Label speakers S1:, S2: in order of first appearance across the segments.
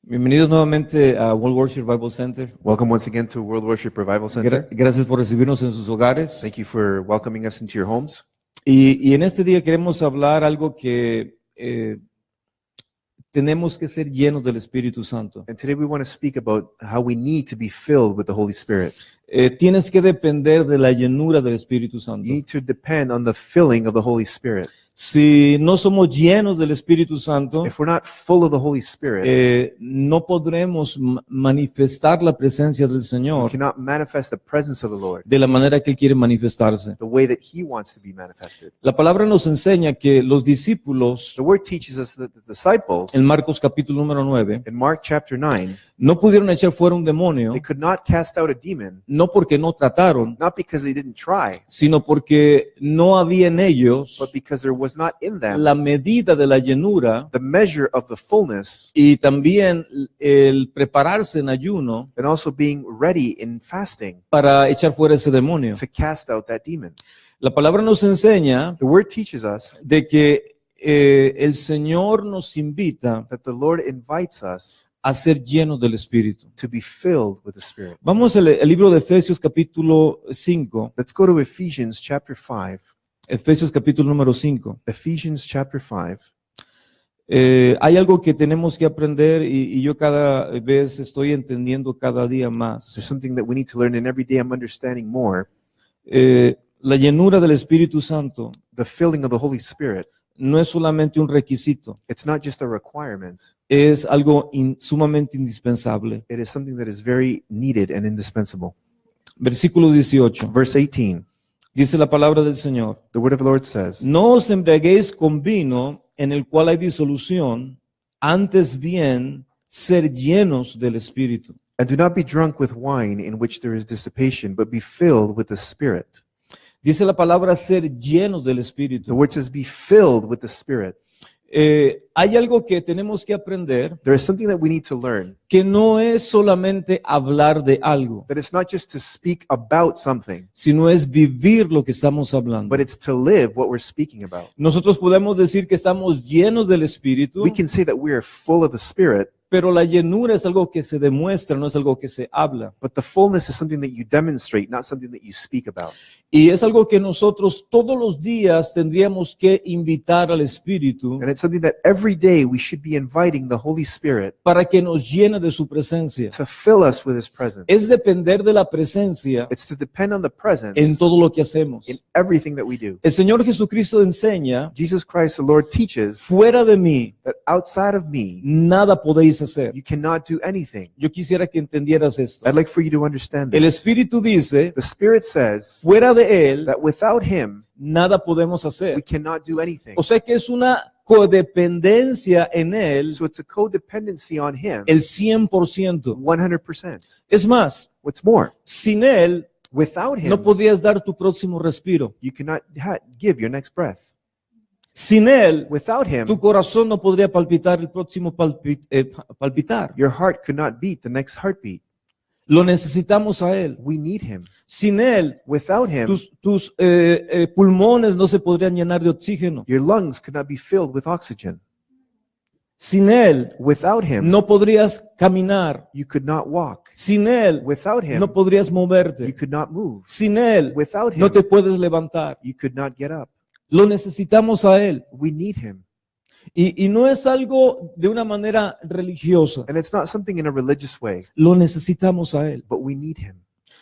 S1: Bienvenidos nuevamente a World Worship Bible Center.
S2: Welcome once again to World Worship Revival Center.
S1: Gracias por recibirnos en sus hogares.
S2: Thank you for welcoming us into your homes.
S1: Y en este día queremos hablar algo que tenemos que ser llenos del Espíritu Santo.
S2: And today we want to speak about how we need to be filled with the Holy Spirit.
S1: Tienes que depender de la llenura del Espíritu Santo.
S2: You need to depend on the filling of the Holy Spirit.
S1: Si no somos llenos del Espíritu Santo,
S2: If we're not full of the Holy Spirit,
S1: no podremos manifestar la presencia del
S2: we
S1: Señor
S2: cannot manifest the presence of the Lord
S1: de la manera que Él quiere manifestarse.
S2: the way that He wants to be manifested.
S1: La palabra nos enseña que los discípulos,
S2: The Word teaches us that the disciples,
S1: en Marcos capítulo número 9,
S2: in Mark chapter 9,
S1: no pudieron echar fuera un demonio,
S2: they could not cast out a demon,
S1: no porque no trataron,
S2: not because they didn't try,
S1: sino porque no había en ellos
S2: but because there was not in them
S1: la medida de la llenura
S2: the measure of the fullness,
S1: y también el prepararse en ayuno
S2: and also being ready in fasting
S1: para echar fuera ese demonio.
S2: to cast out that demon.
S1: La palabra nos enseña
S2: The Word teaches us
S1: de que el Señor nos invita
S2: that the Lord invites us
S1: a ser llenos del Espíritu.
S2: to be filled with the Spirit.
S1: Vamos al libro de Efesios capítulo 5.
S2: Let's go to Ephesians chapter 5.
S1: Efesios capítulo número 5.
S2: Ephesians chapter 5.
S1: Hay algo que tenemos que aprender y yo cada vez estoy entendiendo cada día
S2: There's
S1: más.
S2: something that we need to learn, and every day I'm understanding more.
S1: La llenura del Espíritu Santo
S2: The filling of the Holy Spirit,
S1: no es solamente un requisito,
S2: it's not just a requirement.
S1: es algo sumamente indispensable.
S2: It is something that is very needed and indispensable.
S1: Versículo 18.
S2: Verse 18,
S1: Dice la palabra del Señor:
S2: the word of the Lord says,
S1: No os embriaguéis con vino en el cual hay disolución, antes bien ser llenos del Espíritu.
S2: and do not be drunk with wine in which there is dissipation, but be filled with the Spirit.
S1: Dice la palabra ser llenos del
S2: The
S1: Espíritu.
S2: word says, be filled with the Spirit.
S1: Hay algo que tenemos que aprender,
S2: There is something that we need to learn,
S1: que no es solamente hablar de algo,
S2: that it's not just to speak about something,
S1: sino es vivir lo que estamos hablando.
S2: but it's to live what we're speaking about.
S1: Nosotros podemos decir que estamos llenos del Espíritu,
S2: We can say that we are full of the Spirit,
S1: pero la llenura es algo que se demuestra, no es algo que se habla.
S2: but the fullness is something that you demonstrate, not something that you speak about.
S1: Y es algo que nosotros todos los días tendríamos que invitar al Espíritu
S2: And it's something that every day we should be inviting the Holy Spirit
S1: para que nos llene de su presencia.
S2: to fill us with His presence.
S1: Es depender de la presencia
S2: It's to depend on the presence
S1: en todo lo que hacemos.
S2: in everything that we do.
S1: El Señor Jesucristo enseña:
S2: Jesus Christ, the Lord, teaches
S1: fuera de mí
S2: that outside of me,
S1: nada podéis hacer.
S2: you cannot do anything.
S1: Yo quisiera que entendieras esto.
S2: I'd like for you to understand
S1: El
S2: this.
S1: Espíritu dice:
S2: The Spirit says
S1: fuera de Él
S2: that without Him,
S1: nada podemos
S2: we
S1: hacer.
S2: cannot do anything.
S1: O sea que es una codependencia en Él
S2: So it's a codependency on Him,
S1: el 100%.
S2: 100%.
S1: Es más,
S2: What's more,
S1: sin Él
S2: without Him,
S1: no podrías dar tu próximo respiro.
S2: you cannot give your next breath.
S1: Sin Él,
S2: Without Him,
S1: tu corazón no podría palpitar el próximo palpitar.
S2: your heart could not beat the next heartbeat.
S1: Lo necesitamos a Él.
S2: We need Him.
S1: Sin Él,
S2: Without Him,
S1: tus pulmones no se podrían llenar de oxígeno.
S2: your lungs could not be filled with oxygen.
S1: Sin Él,
S2: Without Him,
S1: no podrías caminar.
S2: you could not walk.
S1: Sin Él,
S2: Without Him,
S1: no podrías
S2: you
S1: moverte.
S2: could not move.
S1: Sin Él,
S2: Without Him,
S1: no te puedes levantar.
S2: you could not get up.
S1: Lo necesitamos a Él.
S2: We need Him.
S1: Y no es algo de una manera religiosa.
S2: And it's not something in a religious way,
S1: Lo necesitamos a Él.
S2: but we need Him.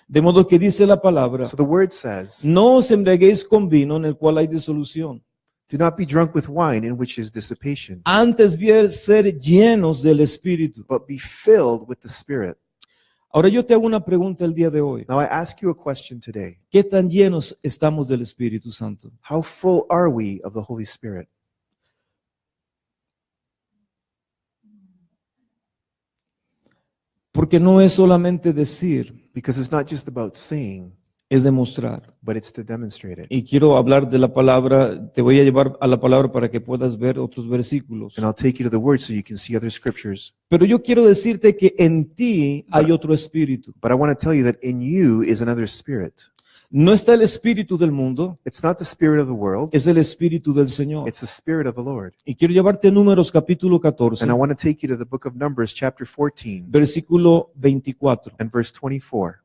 S1: De modo que dice la palabra:
S2: So the word says,
S1: no os embriaguéis con vino en el cual hay disolución.
S2: do not be drunk with wine in which is dissipation,
S1: Antes bien ser llenos del Espíritu.
S2: but be filled with the Spirit.
S1: Ahora yo te hago una pregunta el día de hoy.
S2: Now I ask you a question today.
S1: ¿Qué tan llenos estamos del Espíritu Santo?
S2: How full are we of the Holy Spirit?
S1: Porque no es solamente decir,
S2: Because it's not just about saying,
S1: es demostrar.
S2: but it's to demonstrate it.
S1: Y quiero hablar de la palabra, te voy a llevar a la palabra para que puedas ver otros versículos.
S2: And I'll take you to the word so you can see other scriptures.
S1: Pero yo quiero decirte que en ti hay otro espíritu.
S2: But I want to tell you that in you is another spirit.
S1: No está el espíritu del mundo,
S2: It's not the spirit of the world,
S1: es el espíritu del Señor.
S2: it's the spirit of the Lord.
S1: Y quiero llevarte a Números capítulo 14,
S2: And I want to take you to the book of Numbers, chapter 14,
S1: versículo 24.
S2: and verse 24.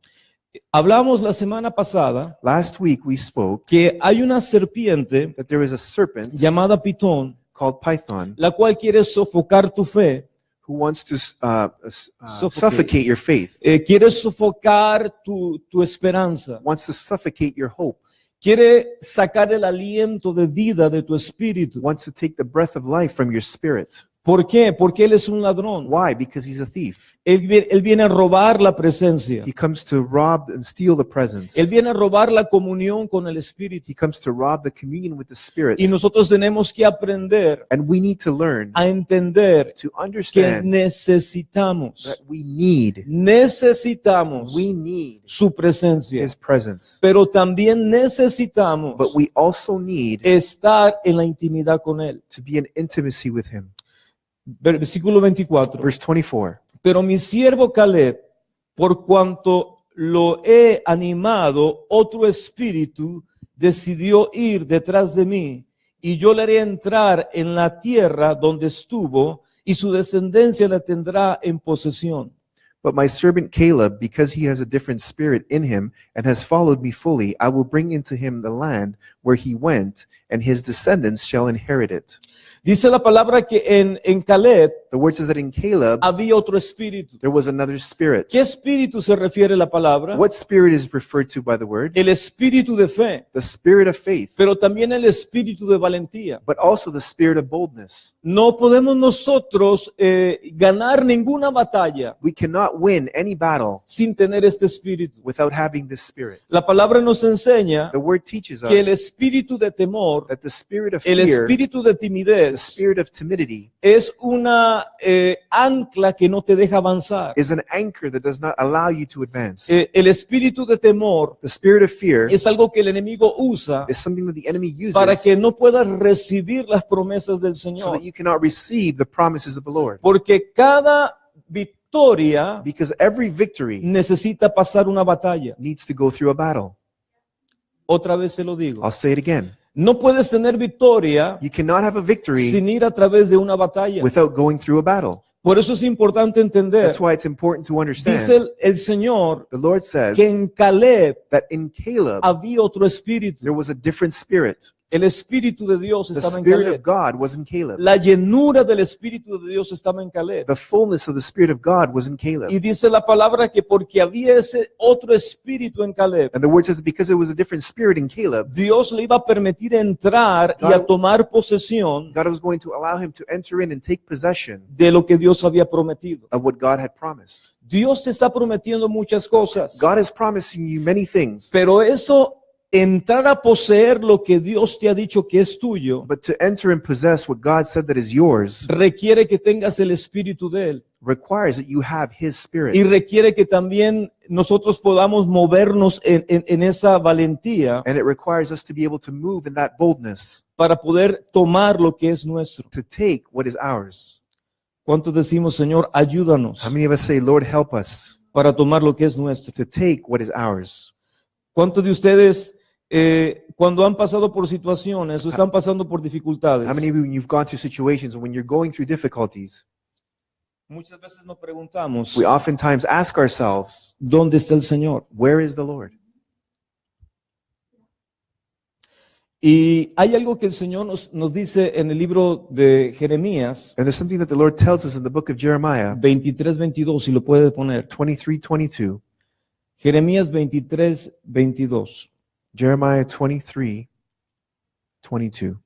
S1: Hablamos la semana pasada
S2: Last week we spoke
S1: que hay una serpiente
S2: that there is a serpent
S1: llamada Pitón,
S2: called Python
S1: la cual quiere sofocar tu fe,
S2: who wants to
S1: Suffocate.
S2: suffocate your faith,
S1: quiere sofocar tu esperanza,
S2: wants to suffocate your hope,
S1: quiere sacar el aliento de vida de tu espíritu.
S2: wants to take the breath of life from your spirit.
S1: ¿Por qué? Porque él es un ladrón.
S2: Why? Because he's a thief.
S1: Él viene a robar la presencia.
S2: He comes to rob and steal the presence.
S1: Él viene a robar la comunión con el Espíritu.
S2: He comes to rob the communion with the Spirit.
S1: Y nosotros tenemos que aprender
S2: And we need to learn
S1: a entender
S2: to
S1: que
S2: understand
S1: necesitamos
S2: that we need
S1: su presencia.
S2: His presence.
S1: Pero también necesitamos
S2: But we also need
S1: estar en la intimidad con Él.
S2: to be in intimacy with Him.
S1: Versículo 24.
S2: Verse 24.
S1: Pero mi siervo Caleb, por cuanto lo he animado, otro espíritu decidió ir detrás de mí, y yo le haré entrar en la tierra donde estuvo, y su descendencia la tendrá en posesión.
S2: But my servant Caleb, because he has a different spirit in him and has followed me fully, I will bring into him the land where he went, and his descendants shall inherit it.
S1: Dice la palabra que en Caleb
S2: The word says that in Caleb
S1: había otro espíritu.
S2: there was another spirit.
S1: ¿Qué espíritu se refiere la palabra?
S2: What spirit is referred to by the word?
S1: El espíritu de fe,
S2: The spirit of faith,
S1: pero también el espíritu de valentía.
S2: but also the spirit of boldness.
S1: No podemos nosotros ganar ninguna batalla
S2: We cannot win any battle
S1: sin tener este espíritu.
S2: without having this spirit.
S1: La palabra nos enseña
S2: The word teaches
S1: que el
S2: us
S1: espíritu de temor,
S2: that the spirit of
S1: el
S2: fear,
S1: espíritu de
S2: the
S1: timidez,
S2: spirit of timidity,
S1: es una ancla que no te deja avanzar.
S2: is an anchor that does not allow you to advance.
S1: El espíritu de temor
S2: The spirit of fear
S1: es algo que el enemigo usa
S2: is something that the enemy uses
S1: para que no puedas recibir las promesas del
S2: so
S1: Señor.
S2: that you cannot receive the promises of the Lord.
S1: Porque cada victoria
S2: Because every victory
S1: necesita pasar una batalla.
S2: needs to go through a battle.
S1: Otra vez se lo digo.
S2: I'll say it again.
S1: No puedes tener victoria
S2: You cannot have a victory
S1: sin ir a través de una batalla.
S2: without going through a battle.
S1: Por eso es importante entender.
S2: That's why it's important to
S1: Dice
S2: understand.
S1: el Señor
S2: The Lord says
S1: que en Caleb
S2: that in Caleb
S1: había otro espíritu.
S2: there was a different spirit.
S1: El espíritu de Dios
S2: The
S1: estaba en
S2: spirit of
S1: Caleb.
S2: God was in Caleb.
S1: La llenura del espíritu de Dios estaba en Caleb.
S2: The fullness of the spirit of God was in
S1: Y
S2: Caleb.
S1: dice la palabra que porque había ese otro espíritu en Caleb,
S2: And the word says that because it was a different spirit in Caleb,
S1: Dios le iba a permitir entrar y a tomar posesión
S2: God was going to allow him to enter in and take possession
S1: de lo que Dios había prometido.
S2: of what God had promised.
S1: Dios te está prometiendo muchas cosas,
S2: God is promising you many things,
S1: pero eso, entrar a poseer lo que Dios te ha dicho que es tuyo,
S2: but to enter and possess what God said that is yours
S1: requiere que tengas el espíritu de Él
S2: requires that you have his
S1: y
S2: spirit.
S1: requiere que también nosotros podamos movernos en esa valentía
S2: And it requires us to be able to move in that boldness
S1: para poder tomar lo que es nuestro.
S2: to take what is ours.
S1: ¿Cuántos decimos, Señor, ayúdanos
S2: How many of us say, Lord, help us
S1: para tomar lo que es nuestro?
S2: to take what is ours?
S1: ¿Cuántos de ustedes cuando han pasado por situaciones o están pasando por dificultades,
S2: How many of you, when you've gone through situations and when you're going through difficulties,
S1: muchas veces nos preguntamos,
S2: we oftentimes ask ourselves,
S1: ¿dónde está el Señor?
S2: where is the Lord?
S1: Y hay algo que el Señor nos dice en el libro de Jeremías
S2: And there's something that the Lord tells us in the book of Jeremiah
S1: 23:22, si lo puede poner.
S2: 23:22.
S1: Jeremías 23:22.
S2: Jeremiah 23:22.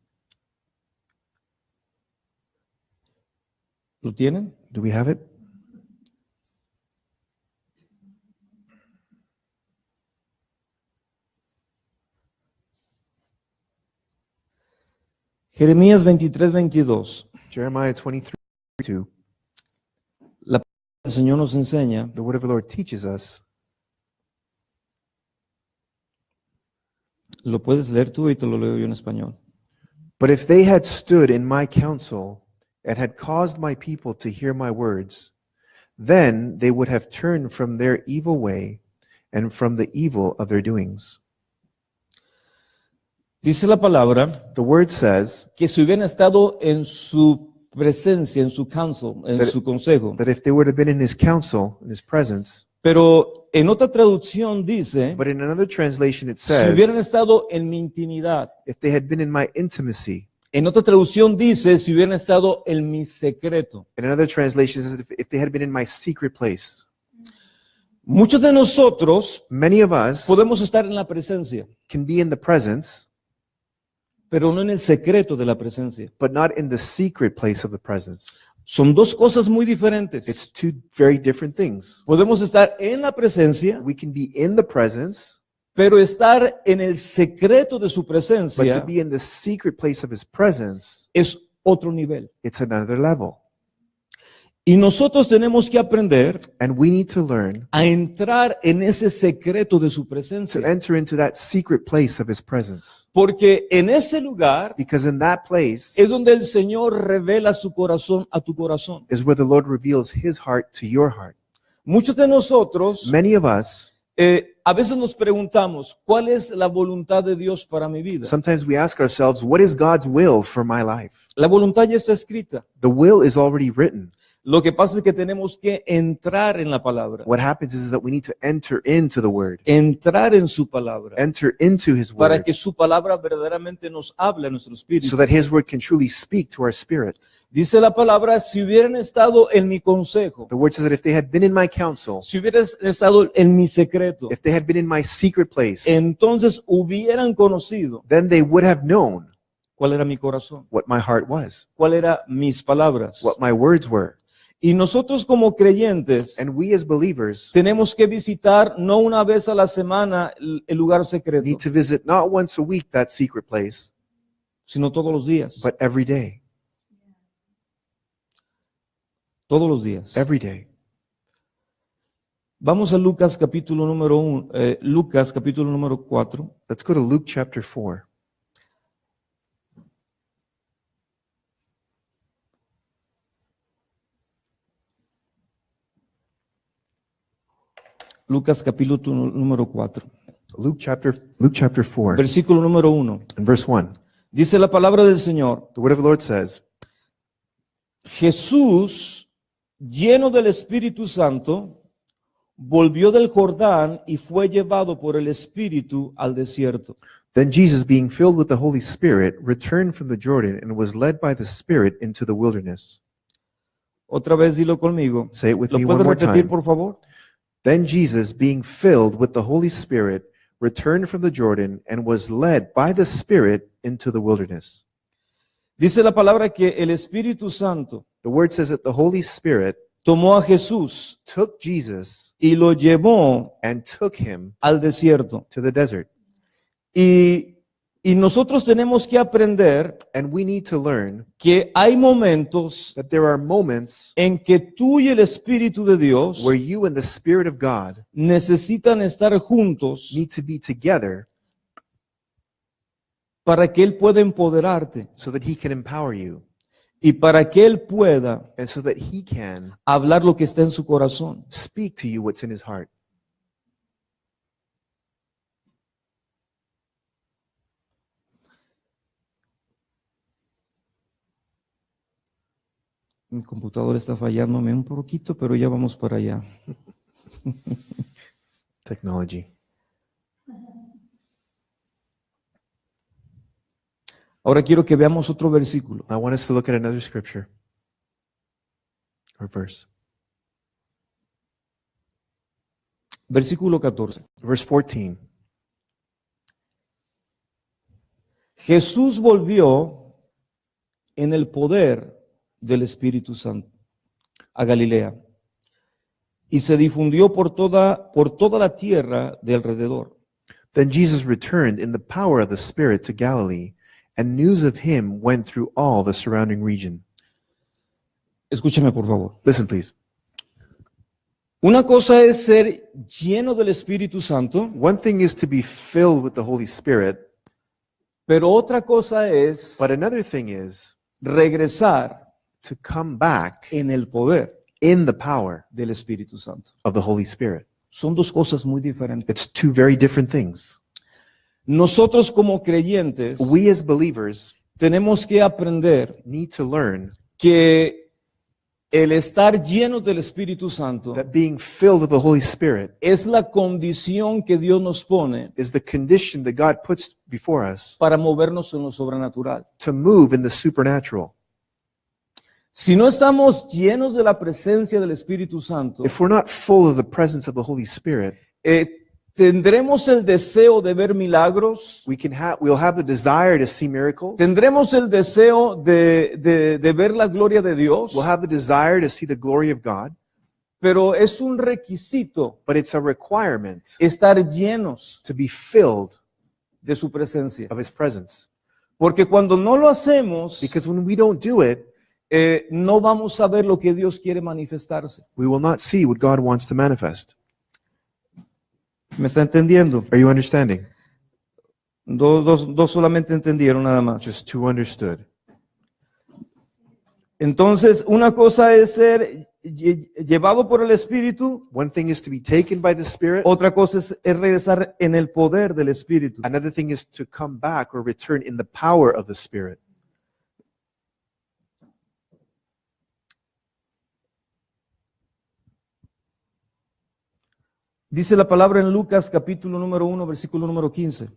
S1: ¿Lo tienen?
S2: Do we have it?
S1: Jeremías 23:22.
S2: Jeremiah 23:22.
S1: El Señor nos enseña
S2: The word of the Lord teaches us.
S1: Lo puedes leer tú y te lo leo yo en español.
S2: But if they had stood in my counsel and had caused my people to hear my words, then they would have turned from their evil way and from the evil of their doings.
S1: Dice la palabra
S2: The word says
S1: que si hubieran estado en su presencia, en su counsel, en su consejo.
S2: that if they would have been in his counsel, in his presence,
S1: Pero en otra traducción dice,
S2: but in another translation it
S1: si hubieran
S2: says,
S1: estado en mi intimidad.
S2: if they had been in my intimacy.
S1: En otra traducción dice, si hubieran estado en mi secreto.
S2: In another translation it says, if they had been in my secret place.
S1: Muchos de nosotros
S2: Many of us
S1: podemos estar en la presencia,
S2: can be in the presence,
S1: pero no en el secreto de la presencia.
S2: but not in the secret place of the presence.
S1: Son dos cosas muy diferentes.
S2: It's two very different things.
S1: Podemos estar en la presencia,
S2: We can be in the presence,
S1: pero estar en el secreto de su
S2: but to
S1: presencia
S2: be in the secret place of his presence,
S1: es otro nivel.
S2: it's another level.
S1: Y nosotros tenemos que aprender
S2: And we need to learn
S1: a entrar en ese secreto de su
S2: to
S1: presencia.
S2: enter into that secret place of his presence.
S1: Porque en ese lugar
S2: Because in that place
S1: es donde el Señor revela su corazón a tu corazón.
S2: is where the Lord reveals his heart to your heart.
S1: Muchos de nosotros
S2: Many of us,
S1: a veces nos preguntamos, ¿cuál es la voluntad de Dios para mi vida?
S2: sometimes we ask ourselves, what is God's will for my life?
S1: La voluntad ya está escrita.
S2: The will is already written.
S1: Lo que pasa es que tenemos que entrar en la palabra,
S2: What happens is that we need to enter into the word,
S1: entrar en su palabra,
S2: enter into his
S1: para
S2: word,
S1: que su palabra verdaderamente nos hable a nuestro espíritu.
S2: so that his word can truly speak to our spirit.
S1: Dice la palabra, si hubieran estado en mi consejo,
S2: The word says that if they had been in my counsel,
S1: si hubieran estado en mi secreto,
S2: if they had been in my secret place,
S1: entonces hubieran conocido
S2: then they would have known
S1: cuál era mi corazón,
S2: what my heart was,
S1: cuál eran mis palabras.
S2: what my words were.
S1: Y nosotros como creyentes
S2: And we as believers
S1: tenemos que visitar no una vez a la semana el lugar secreto,
S2: need to visit not once a week that secret place,
S1: sino todos los días.
S2: but every day,
S1: Todos los días.
S2: every day.
S1: Vamos a Lucas capítulo número 1, Lucas capítulo número 4.
S2: Let's go to Luke chapter 4.
S1: Lucas capítulo número 4.
S2: Luke chapter 4,
S1: Versículo número 1.
S2: and verse 1.
S1: Dice la palabra del Señor.
S2: The word of the Lord says,
S1: Jesús, lleno del Espíritu Santo, volvió del Jordán y fue llevado por el Espíritu al desierto.
S2: Then Jesus, being filled with the Holy Spirit, returned from the Jordan and was led by the Spirit into the wilderness.
S1: Otra vez dilo conmigo.
S2: Say it with
S1: ¿Lo
S2: me
S1: puedes
S2: one more
S1: repetir,
S2: time.
S1: por favor?
S2: Then Jesus, being filled with the Holy Spirit, returned from the Jordan and was led by the Spirit into the wilderness.
S1: Dice la palabra que el Espíritu Santo
S2: The word says that the Holy Spirit
S1: tomó a Jesús
S2: took Jesus
S1: y lo llevó
S2: and took him
S1: al desierto.
S2: to the desert.
S1: Y nosotros tenemos que aprender
S2: And we need to learn
S1: que hay momentos
S2: that there are moments
S1: en que tú y el Espíritu de Dios
S2: where you and the Spirit of God
S1: necesitan estar juntos
S2: need to be together
S1: para que Él pueda empoderarte
S2: so that he can empower you
S1: y para que Él pueda
S2: and so that he can
S1: hablar lo que está en su corazón.
S2: speak to you what's in his heart.
S1: Mi computadora está fallándome un poquito, pero ya vamos para allá.
S2: Technology.
S1: Ahora quiero que veamos otro versículo.
S2: I want us to look at another scripture or verse.
S1: Versículo 14.
S2: Verse 14.
S1: Jesús volvió en el poder del Espíritu Santo a Galilea y se difundió por toda la tierra de alrededor.
S2: Then Jesus returned in the power of the Spirit to Galilee, and news of him went through all the surrounding region.
S1: Escúchame, por favor.
S2: Listen, please.
S1: Una cosa es ser lleno del Espíritu Santo,
S2: One thing is to be filled with the Holy Spirit,
S1: pero otra cosa es
S2: but another thing is
S1: regresar
S2: to come back
S1: en el poder
S2: in the power
S1: del Espíritu Santo.
S2: of the Holy Spirit.
S1: Son dos cosas muy diferentes.
S2: It's two very different things.
S1: Nosotros como creyentes
S2: We as believers
S1: tenemos que aprender
S2: need to learn
S1: que el estar llenos del Espíritu Santo
S2: that being filled with the Holy Spirit
S1: es la condición que Dios nos pone
S2: is the condition that God puts before us
S1: para movernos en lo sobrenatural.
S2: to move in the supernatural.
S1: Si no estamos llenos de la presencia del Espíritu Santo,
S2: If we're not full of the presence of the Holy Spirit,
S1: tendremos el deseo de ver milagros,
S2: we'll have the desire to see miracles.
S1: tendremos el deseo de ver la gloria de Dios,
S2: We'll have the desire to see the glory of God,
S1: pero es un requisito
S2: but it's a requirement
S1: estar llenos
S2: to be filled
S1: de su presencia.
S2: of His presence.
S1: Porque cuando no lo hacemos,
S2: Because when we don't do it,
S1: no vamos a ver lo que Dios quiere manifestarse.
S2: we will not see what God wants to manifest.
S1: ¿Me está entendiendo?
S2: Are you understanding?
S1: Dos solamente entendieron nada más.
S2: Just two understood.
S1: Entonces, una cosa es ser llevado por el Espíritu,
S2: One thing is to be taken by the Spirit.
S1: otra cosa es regresar en el poder del Espíritu.
S2: Another thing is to come back or return in the power of the Spirit.
S1: Dice la palabra en Lucas capítulo número 1, versículo número 15.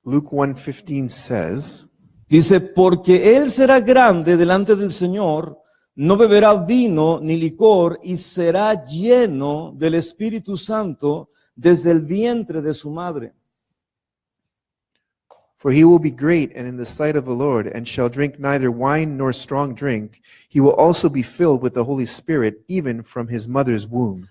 S2: Luke 1:15 says,
S1: Dice, porque él será grande delante del Señor, no beberá vino ni licor y será lleno del Espíritu Santo desde el vientre de su madre.
S2: For he will be great and in the sight of the Lord, and shall drink neither wine nor strong drink. He will also be filled with the Holy Spirit, even from his mother's womb.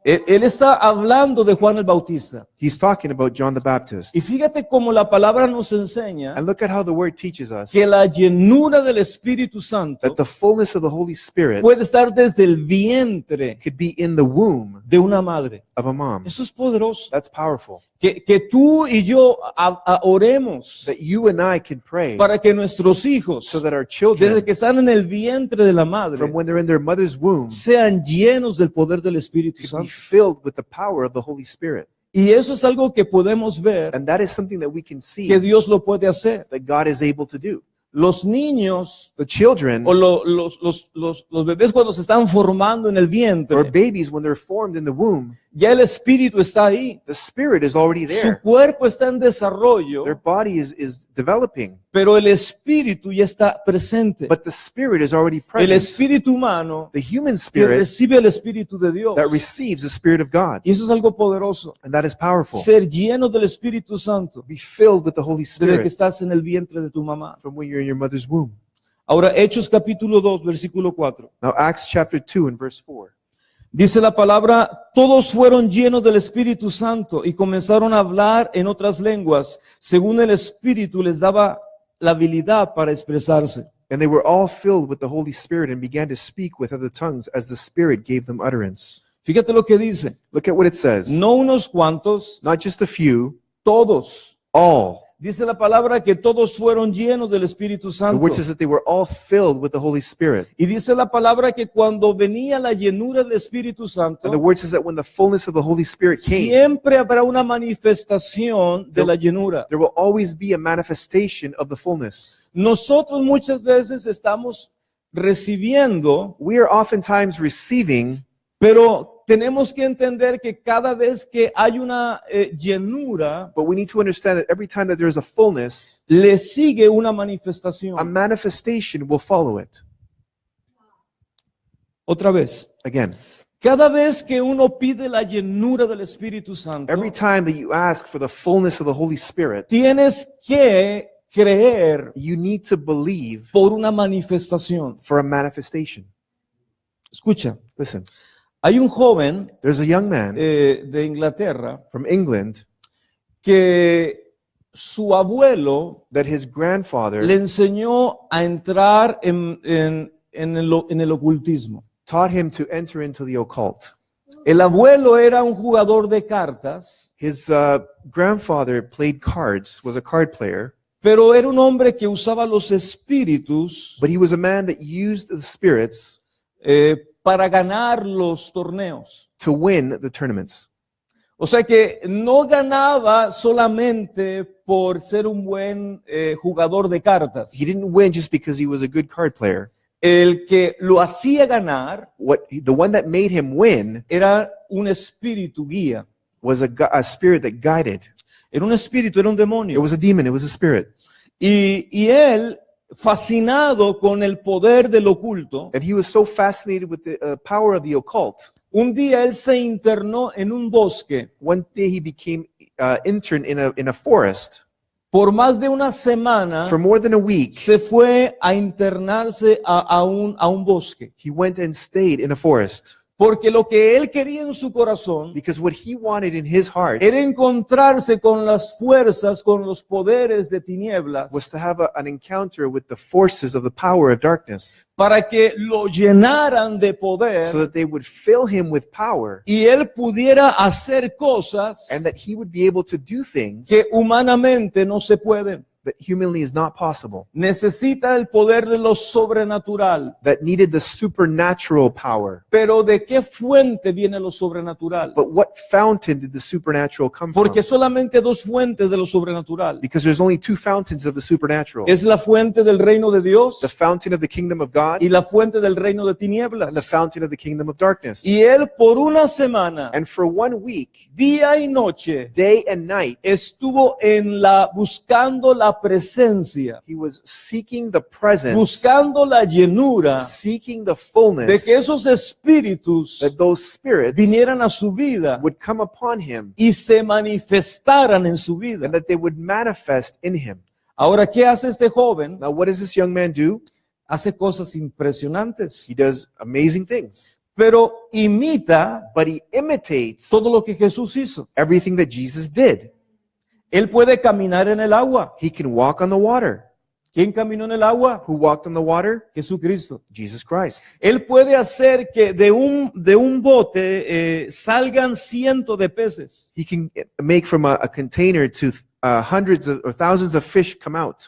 S1: Él está hablando de Juan el Bautista.
S2: He's talking about John the Baptist.
S1: Y fíjate cómo la palabra nos enseña
S2: And look at how the word teaches us
S1: que la llenura del Espíritu Santo
S2: that the fullness of the Holy Spirit
S1: puede estar desde el vientre
S2: could be in the womb
S1: de una madre.
S2: of a mom.
S1: Eso es poderoso.
S2: That's powerful.
S1: Que tú y yo oremos
S2: That you and I can pray
S1: para que nuestros hijos,
S2: so that our
S1: desde
S2: children,
S1: que están en el vientre de la madre,
S2: from when they're in their mother's womb,
S1: sean llenos del poder del Espíritu
S2: could be
S1: Santo.
S2: filled with the power of the Holy Spirit.
S1: Y eso es algo que podemos ver
S2: And that is something that we can see
S1: que Dios lo puede hacer.
S2: that God is able to do.
S1: Los niños
S2: The children
S1: o los bebés cuando se están formando en el
S2: or
S1: vientre,
S2: babies, when they're formed in the womb,
S1: ya el Espíritu está ahí.
S2: the Spirit is already
S1: Su
S2: there.
S1: cuerpo está en desarrollo,
S2: Their body is developing,
S1: pero el Espíritu ya está presente.
S2: but the Spirit is already
S1: El
S2: present.
S1: espíritu humano
S2: The human
S1: que
S2: spirit
S1: recibe el Espíritu de Dios.
S2: that receives the Spirit of God.
S1: Y eso es algo poderoso.
S2: And that is powerful.
S1: Ser lleno del Espíritu Santo
S2: Be filled with the Holy
S1: desde que
S2: Spirit
S1: estás en el vientre de tu mamá.
S2: from when you're in your mother's womb.
S1: Ahora, Hechos capítulo 2, versículo 4.
S2: Now, Acts chapter 2 and verse 4.
S1: Dice la palabra, todos fueron llenos del Espíritu Santo y comenzaron a hablar en otras lenguas, según el Espíritu les daba la habilidad para expresarse.
S2: And they were all filled with the Holy Spirit and began to speak with other tongues as the Spirit gave them utterance.
S1: Fíjate lo que dice.
S2: Look at what it says.
S1: No unos cuantos,
S2: Not just a few,
S1: todos.
S2: all.
S1: Dice la palabra que todos fueron llenos del Espíritu
S2: The
S1: Santo.
S2: word says that they were all filled with the Holy Spirit.
S1: Y dice la palabra que cuando venía la llenura del Espíritu
S2: And the
S1: Santo,
S2: word says that when the fullness of the Holy Spirit came,
S1: siempre habrá una manifestación de la llenura.
S2: there will always be a manifestation of the fullness.
S1: Nosotros muchas veces estamos recibiendo,
S2: We are oftentimes receiving,
S1: pero tenemos que entender que cada vez que hay una llenura,
S2: but we need to understand that every time that there is a fullness,
S1: le sigue una
S2: a
S1: manifestación.
S2: manifestation will follow it.
S1: Otra vez,
S2: Again,
S1: cada vez que uno pide la llenura del Espíritu Santo,
S2: every time that you ask for the fullness of the Holy Spirit,
S1: tienes que creer
S2: you need to believe
S1: por una manifestación.
S2: for a manifestation.
S1: Escucha,
S2: Listen,
S1: hay un joven
S2: there's a young man
S1: de Inglaterra
S2: from England
S1: que su abuelo
S2: that his grandfather
S1: le enseñó a entrar en el ocultismo.
S2: taught him to enter into the occult.
S1: El abuelo era un jugador de cartas,
S2: His grandfather played cards, was a card player,
S1: pero era un hombre que usaba los espíritus
S2: but he was a man that used the spirits
S1: para ganar los torneos.
S2: to win the tournaments.
S1: O sea que no ganaba solamente por ser un buen jugador de cartas.
S2: He didn't win just because he was a good card player.
S1: El que lo hacía ganar
S2: The one that made him win
S1: era un espíritu guía.
S2: was a spirit that guided.
S1: Era un espíritu, era un
S2: It
S1: demonio.
S2: was a demon. It was a spirit.
S1: Y él, fascinado con el poder del oculto,
S2: And he was so fascinated with the power of the occult.
S1: un día él se internó en un bosque
S2: One day he became interned in a forest.
S1: por más de una semana.
S2: For more than a week,
S1: Se fue a internarse a un bosque,
S2: he went and stayed in a forest
S1: porque lo que él quería en su corazón
S2: because what he wanted in his heart
S1: era encontrarse con las fuerzas, con los poderes de tinieblas,
S2: was to have an encounter with the forces of the power of darkness
S1: para que lo llenaran de
S2: so
S1: poder
S2: that they would fill him with power
S1: y él pudiera hacer cosas
S2: and that he would be able to do things
S1: que humanamente no se pueden.
S2: that humanly is not possible,
S1: Necesita el poder de lo sobrenatural.
S2: that needed the supernatural power.
S1: Pero ¿de qué fuente viene lo sobrenatural?
S2: But what fountain did the supernatural come from?
S1: Porque solamente dos fuentes de lo sobrenatural.
S2: Because there's only two fountains of the supernatural.
S1: Es la fuente del reino de Dios
S2: The fountain of the kingdom of God
S1: y la fuente del reino de
S2: and the
S1: tinieblas.
S2: fountain of the kingdom of darkness.
S1: Y él por una semana,
S2: And for 1 week,
S1: día y noche,
S2: day and night,
S1: estuvo buscando la presencia,
S2: he was seeking the presence,
S1: buscando la llenura
S2: seeking the
S1: de
S2: fullness
S1: que esos espíritus
S2: that those spirits
S1: vinieran a su vida
S2: would come upon him
S1: y se manifestaran en su vida.
S2: and that they would manifest in him.
S1: Ahora, ¿qué hace este joven?
S2: Now, what does this young man do?
S1: Hace cosas impresionantes,
S2: He does amazing things,
S1: pero imita
S2: but he imitates
S1: todo lo que Jesús hizo.
S2: everything that Jesus did.
S1: Él puede caminar en el agua.
S2: He can walk on the water.
S1: ¿Quién caminó en el agua?
S2: Who walked on the water?
S1: Jesucristo.
S2: Jesus Christ.
S1: Él puede hacer que de un bote salgan cientos de peces.
S2: He can make from a container to hundreds or thousands of fish come out,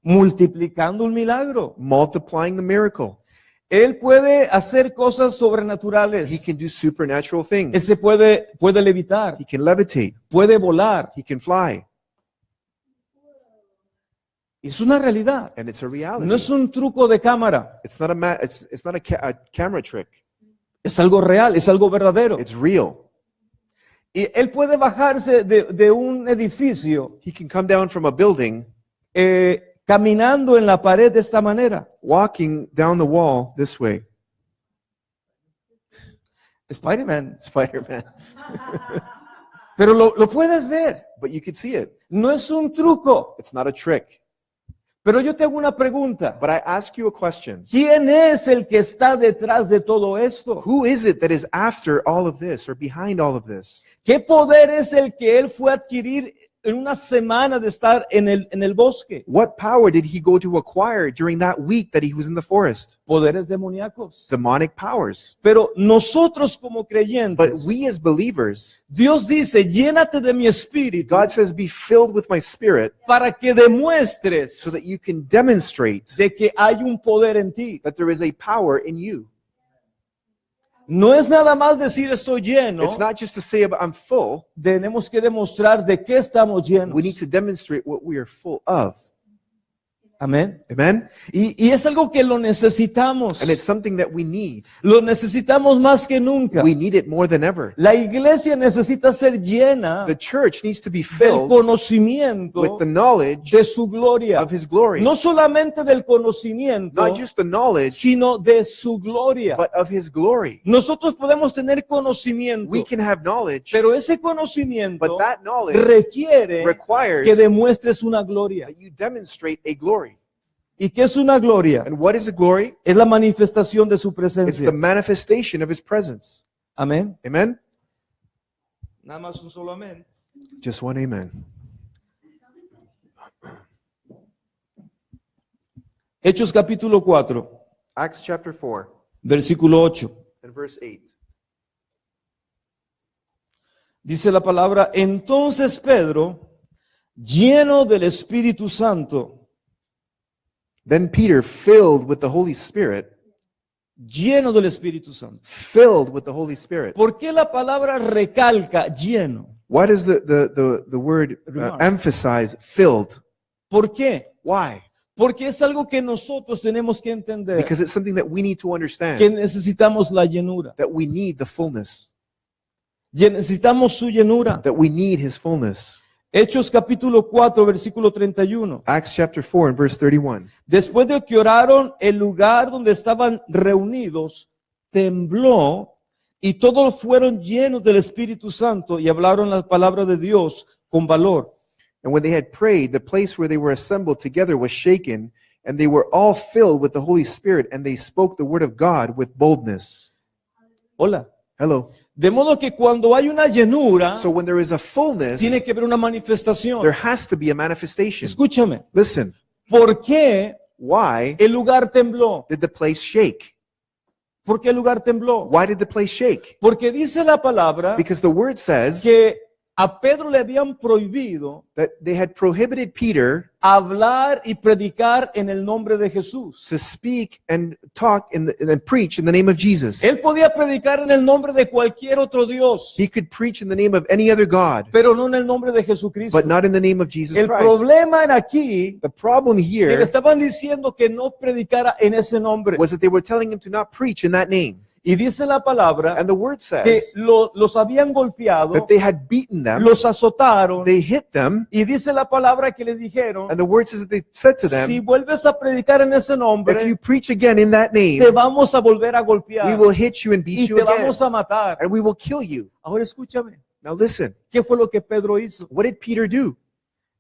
S1: Multiplicando un milagro.
S2: multiplying the miracle.
S1: Él puede hacer cosas
S2: He
S1: sobrenaturales.
S2: can do supernatural
S1: Él
S2: things.
S1: se puede levitar,
S2: He can levitate.
S1: puede volar.
S2: He can fly.
S1: Es una realidad.
S2: And it's a reality.
S1: No es un truco de cámara.
S2: It's not it's not a camera trick.
S1: Es algo real, es algo verdadero.
S2: It's real.
S1: Y él puede bajarse de un edificio
S2: He can come down from a building,
S1: caminando en la pared de esta manera.
S2: walking down the wall this way.
S1: Spider-Man.
S2: Spider-Man.
S1: Pero lo puedes ver.
S2: But you could see it.
S1: No es un truco.
S2: It's not a trick.
S1: Pero yo te hago una pregunta.
S2: But I ask you a question.
S1: ¿Quién es el que está detrás de todo esto?
S2: Who is it that is after all of this or behind all of this?
S1: ¿Qué poder es el que él fue a adquirir en una semana de estar en el bosque?
S2: What power did he go to acquire during that week that he was in the forest?
S1: Poderes demoníacos.
S2: Demonic powers.
S1: Pero nosotros como
S2: But
S1: creyentes,
S2: we as believers,
S1: Dios dice, llénate de mi espíritu
S2: God says, be filled with my spirit
S1: para que demuestres
S2: so that you can demonstrate
S1: de que hay un poder en ti.
S2: that there is a power in you.
S1: No es nada más decir estoy lleno,
S2: It's not just to say I'm full.
S1: tenemos que demostrar de qué estamos llenos.
S2: We need to demonstrate what we are full of.
S1: Amén.
S2: Amen?
S1: Y es algo que lo necesitamos.
S2: And it's something that we need.
S1: Lo necesitamos más que nunca.
S2: We need it more than ever.
S1: La iglesia necesita ser llena
S2: The church needs to be
S1: del
S2: filled
S1: conocimiento
S2: with the knowledge
S1: de su gloria.
S2: of His glory.
S1: No solamente del conocimiento,
S2: Not just the knowledge,
S1: sino de su gloria.
S2: but of His glory.
S1: Nosotros podemos tener conocimiento,
S2: We can have knowledge,
S1: pero ese conocimiento
S2: but that knowledge
S1: requiere
S2: requires
S1: que demuestres una gloria.
S2: that you demonstrate a glory.
S1: ¿Y qué es una gloria?
S2: And what is a glory?
S1: Es la manifestación de su
S2: It's
S1: presencia.
S2: the manifestation of His presence.
S1: Amén.
S2: Amen?
S1: Nada más un solo amén.
S2: Just one amen.
S1: Hechos capítulo 4,
S2: Acts chapter 4
S1: versículo 8.
S2: and verse 8.
S1: Dice la palabra, entonces Pedro, lleno del Espíritu Santo,
S2: Then Peter, filled with the Holy Spirit,
S1: lleno del Espíritu Santo.
S2: filled with the Holy Spirit.
S1: ¿Por qué la palabra recalca lleno?
S2: Why does the word
S1: Remark.
S2: emphasize filled?
S1: ¿Por qué?
S2: Why?
S1: Porque es algo que nosotros tenemos que entender,
S2: Because it's something that we need to
S1: que
S2: understand,
S1: necesitamos la llenura.
S2: that we need the fullness,
S1: Necesitamos su llenura.
S2: that we need His fullness.
S1: Hechos capítulo 4, versículo 31.
S2: Acts chapter 4 and verse 31.
S1: Después de que oraron, el lugar donde estaban reunidos tembló y todos fueron llenos del Espíritu Santo y hablaron la palabra de Dios con valor.
S2: And when they had prayed, the place where they were assembled together was shaken, and they were all filled with the Holy Spirit, and they spoke the word of God with boldness.
S1: Hola.
S2: Hello.
S1: De modo que cuando hay una llenura,
S2: So when there is a fullness,
S1: tiene que haber una manifestación.
S2: there has to be a manifestation.
S1: Escúchame.
S2: Listen,
S1: ¿Por qué
S2: why
S1: el lugar tembló?
S2: did the place shake?
S1: ¿Por qué el lugar tembló?
S2: Why did the place shake?
S1: Porque dice la palabra
S2: Because the word says
S1: que a Pedro le habían prohibido
S2: that they had prohibited Peter
S1: hablar y predicar en el nombre de Jesús.
S2: to speak and talk and preach in the name of Jesus.
S1: Él podía predicar en el nombre de cualquier otro Dios,
S2: He could preach in the name of any other God,
S1: pero no en el nombre de Jesucristo.
S2: but not in the name of Jesus
S1: El
S2: Christ.
S1: problema era aquí
S2: The problem
S1: que le
S2: here
S1: estaban diciendo que no predicara en ese nombre.
S2: was that they were telling him to not preach in that name.
S1: Y dice la palabra
S2: And the word
S1: que
S2: says
S1: los habían golpeado,
S2: that they had beaten them,
S1: los azotaron,
S2: they hit them,
S1: y dice la palabra que le dijeron,
S2: and the word says that they said to
S1: si
S2: them,
S1: vuelves a predicar en ese
S2: if
S1: nombre,
S2: you preach again in that
S1: te
S2: name,
S1: vamos a volver a
S2: we
S1: golpear
S2: will hit you and
S1: y
S2: beat you
S1: te
S2: again,
S1: vamos a matar.
S2: and we will kill you.
S1: Ahora escúchame,
S2: Now listen,
S1: ¿qué fue lo que Pedro hizo?
S2: what did Peter do?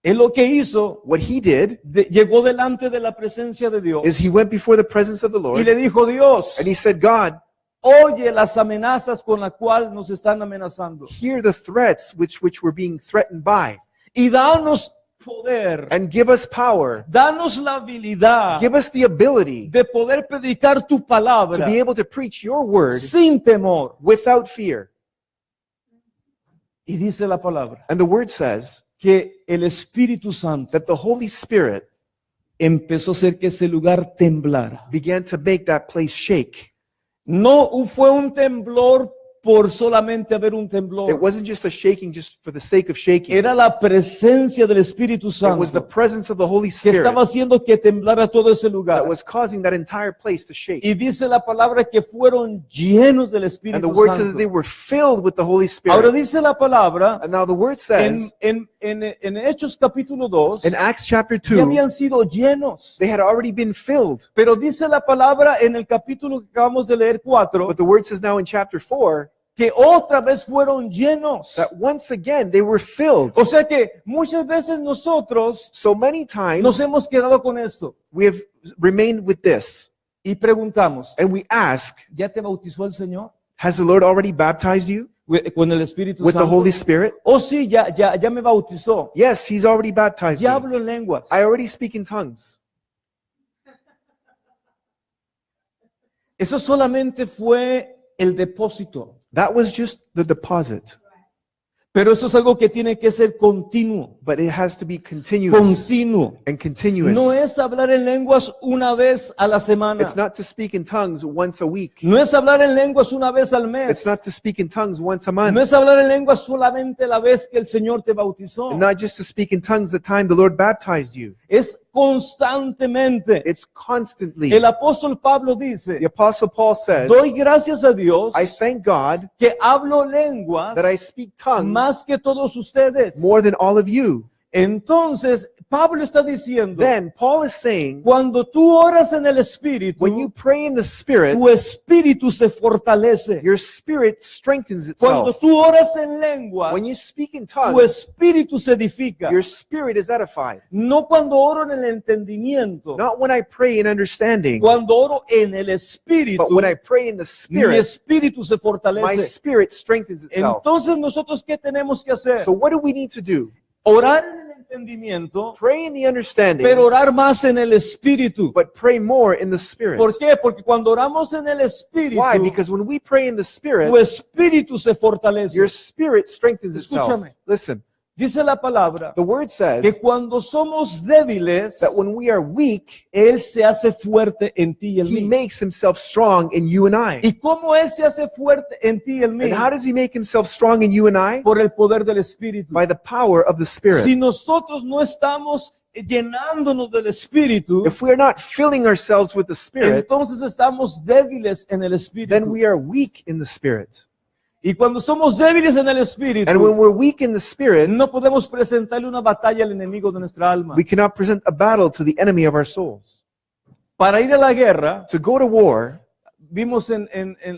S1: Él lo que hizo,
S2: What he did
S1: llegó delante de la presencia de Dios
S2: is he went before the presence of the
S1: y
S2: Lord,
S1: le dijo, Dios,
S2: and he said, God,
S1: oye las amenazas con las cuales nos están amenazando
S2: hear the threats which were being threatened by,
S1: y danos poder,
S2: and give us power,
S1: danos la habilidad
S2: give us the ability
S1: de poder predicar tu
S2: to
S1: palabra
S2: be able to preach your word
S1: sin temor.
S2: without fear.
S1: Y dice la palabra
S2: And the word says
S1: que el Espíritu Santo
S2: that the Holy Spirit
S1: empezó a hacer que ese lugar temblara.
S2: began to make that place shake.
S1: No fue un temblor por solamente haber un
S2: It
S1: temblor.
S2: wasn't just a shaking just for the sake of shaking.
S1: Era la presencia del Espíritu
S2: It was the
S1: Santo
S2: presence of the Holy
S1: que
S2: Spirit
S1: estaba haciendo que temblara todo ese lugar.
S2: that was causing that entire place to shake.
S1: Y dice la palabra que fueron llenos del
S2: And the
S1: Espíritu
S2: word says that they
S1: Santo.
S2: were filled with the Holy
S1: Ahora
S2: Spirit.
S1: dice la palabra
S2: And now the word
S1: en,
S2: says
S1: en Hechos capítulo 2,
S2: in Acts chapter
S1: ya
S2: 2,
S1: habían sido llenos.
S2: they had already been filled.
S1: Pero dice la palabra en el capítulo que acabamos de leer 4,
S2: But the word says now in chapter 4
S1: que otra vez fueron llenos.
S2: that once again they were filled.
S1: O sea que muchas veces nosotros
S2: So many
S1: nos
S2: times
S1: hemos quedado con esto
S2: we have remained with this
S1: y preguntamos,
S2: and we ask,
S1: ¿ya te bautizó el Señor
S2: has the Lord already baptized you
S1: con el Espíritu
S2: with the
S1: Santo?
S2: Holy Spirit?
S1: Oh sí, ya me bautizó.
S2: Yes, He's already baptized
S1: Ya
S2: me.
S1: hablo en lenguas.
S2: I already speak in tongues.
S1: Eso solamente fue el depósito.
S2: That was just the deposit,
S1: Pero eso es algo que tiene que ser continuo.
S2: but it has to be continuous
S1: Continuo.
S2: and continuous.
S1: No es hablar en lenguas una vez a la semana.
S2: It's not to speak in tongues once a week.
S1: No es hablar en lenguas una vez al mes.
S2: It's not to speak in tongues once a
S1: No
S2: month.
S1: es hablar en lenguas solamente la vez que el Señor te bautizó.
S2: And not just to speak in tongues the time the Lord baptized you.
S1: Es constantemente.
S2: It's constantly.
S1: El apóstol Pablo dice,
S2: The Apostle Paul says,
S1: doy gracias a Dios
S2: I thank God
S1: que hablo lenguas
S2: that I speak tongues
S1: más que todos ustedes.
S2: more than all of you.
S1: Entonces, Pablo está diciendo,
S2: Then Paul is saying,
S1: cuando tú oras en el Espíritu,
S2: when you pray in the Spirit,
S1: tu espíritu se fortalece.
S2: your spirit strengthens
S1: Cuando
S2: itself.
S1: tú oras en lenguas,
S2: When you speak in
S1: tu
S2: tongues,
S1: espíritu se edifica.
S2: your spirit is edified.
S1: No cuando oro en el entendimiento,
S2: Not when I pray in understanding,
S1: cuando oro en el Espíritu,
S2: but when I pray in the
S1: mi
S2: Spirit,
S1: espíritu se
S2: my
S1: fortalece.
S2: spirit strengthens itself.
S1: Entonces nosotros, ¿qué tenemos que hacer?
S2: So what do we need to do?
S1: Orar en el entendimiento,
S2: Pray in the understanding,
S1: pero orar más en el Espíritu.
S2: but pray more in the Spirit.
S1: ¿Por qué? Porque cuando oramos en el Espíritu,
S2: Why? Because when we pray in the Spirit,
S1: tu espíritu se fortalece.
S2: your spirit strengthens itself.
S1: Escúchame.
S2: Listen,
S1: Dice la palabra
S2: The word says
S1: que cuando somos débiles,
S2: that when we are weak,
S1: Él se hace fuerte en ti y en
S2: he
S1: mí.
S2: makes himself strong in you and I.
S1: ¿Y cómo Él se hace fuerte en ti y en mí?
S2: And how does he make himself strong in you and I?
S1: Por el poder del Espíritu.
S2: By the power of the Spirit.
S1: Si nosotros no estamos llenándonos del Espíritu,
S2: If we are not filling ourselves with the Spirit,
S1: entonces estamos débiles en el
S2: then
S1: Espíritu.
S2: we are weak in the Spirit.
S1: Y cuando somos débiles en el
S2: And when
S1: Espíritu,
S2: we're weak in the Spirit,
S1: no podemos presentarle una batalla al enemigo de nuestra alma.
S2: we cannot present a battle to the enemy of our souls.
S1: Para ir a la guerra,
S2: To go to war,
S1: vimos en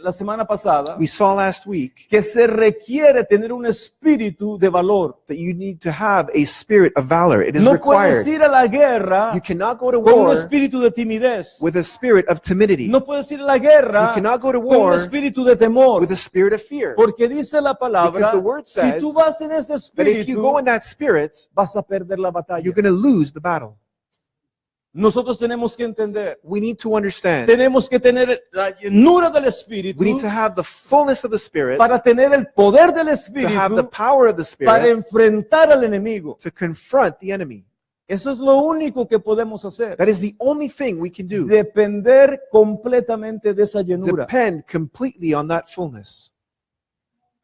S1: la semana pasada
S2: we saw last week
S1: que se requiere tener un espíritu de valor.
S2: that you need to have a spirit of valor. It is
S1: No puedes
S2: required.
S1: ir a la guerra
S2: You cannot go to
S1: con un
S2: war
S1: espíritu de timidez.
S2: with a spirit of timidity.
S1: No puedes ir a la guerra
S2: You cannot go to
S1: con un
S2: war
S1: espíritu de temor.
S2: with a spirit of fear.
S1: Porque dice la palabra,
S2: Because the word
S1: si
S2: says
S1: tú vas en ese
S2: But if you go
S1: espíritu,
S2: in that spirit,
S1: vas a perder la batalla.
S2: you're going to lose the battle.
S1: Nosotros tenemos que entender,
S2: We need to understand.
S1: tenemos que tener la llenura del espíritu
S2: We need to have the fullness of the Spirit,
S1: para tener el poder del
S2: to have the
S1: espíritu
S2: power of the
S1: para
S2: Spirit,
S1: enfrentar al enemigo.
S2: to confront the enemy.
S1: Eso es lo único que podemos hacer.
S2: That is the only thing we can do.
S1: Depender completamente de esa llenura.
S2: Depend completely on that fullness.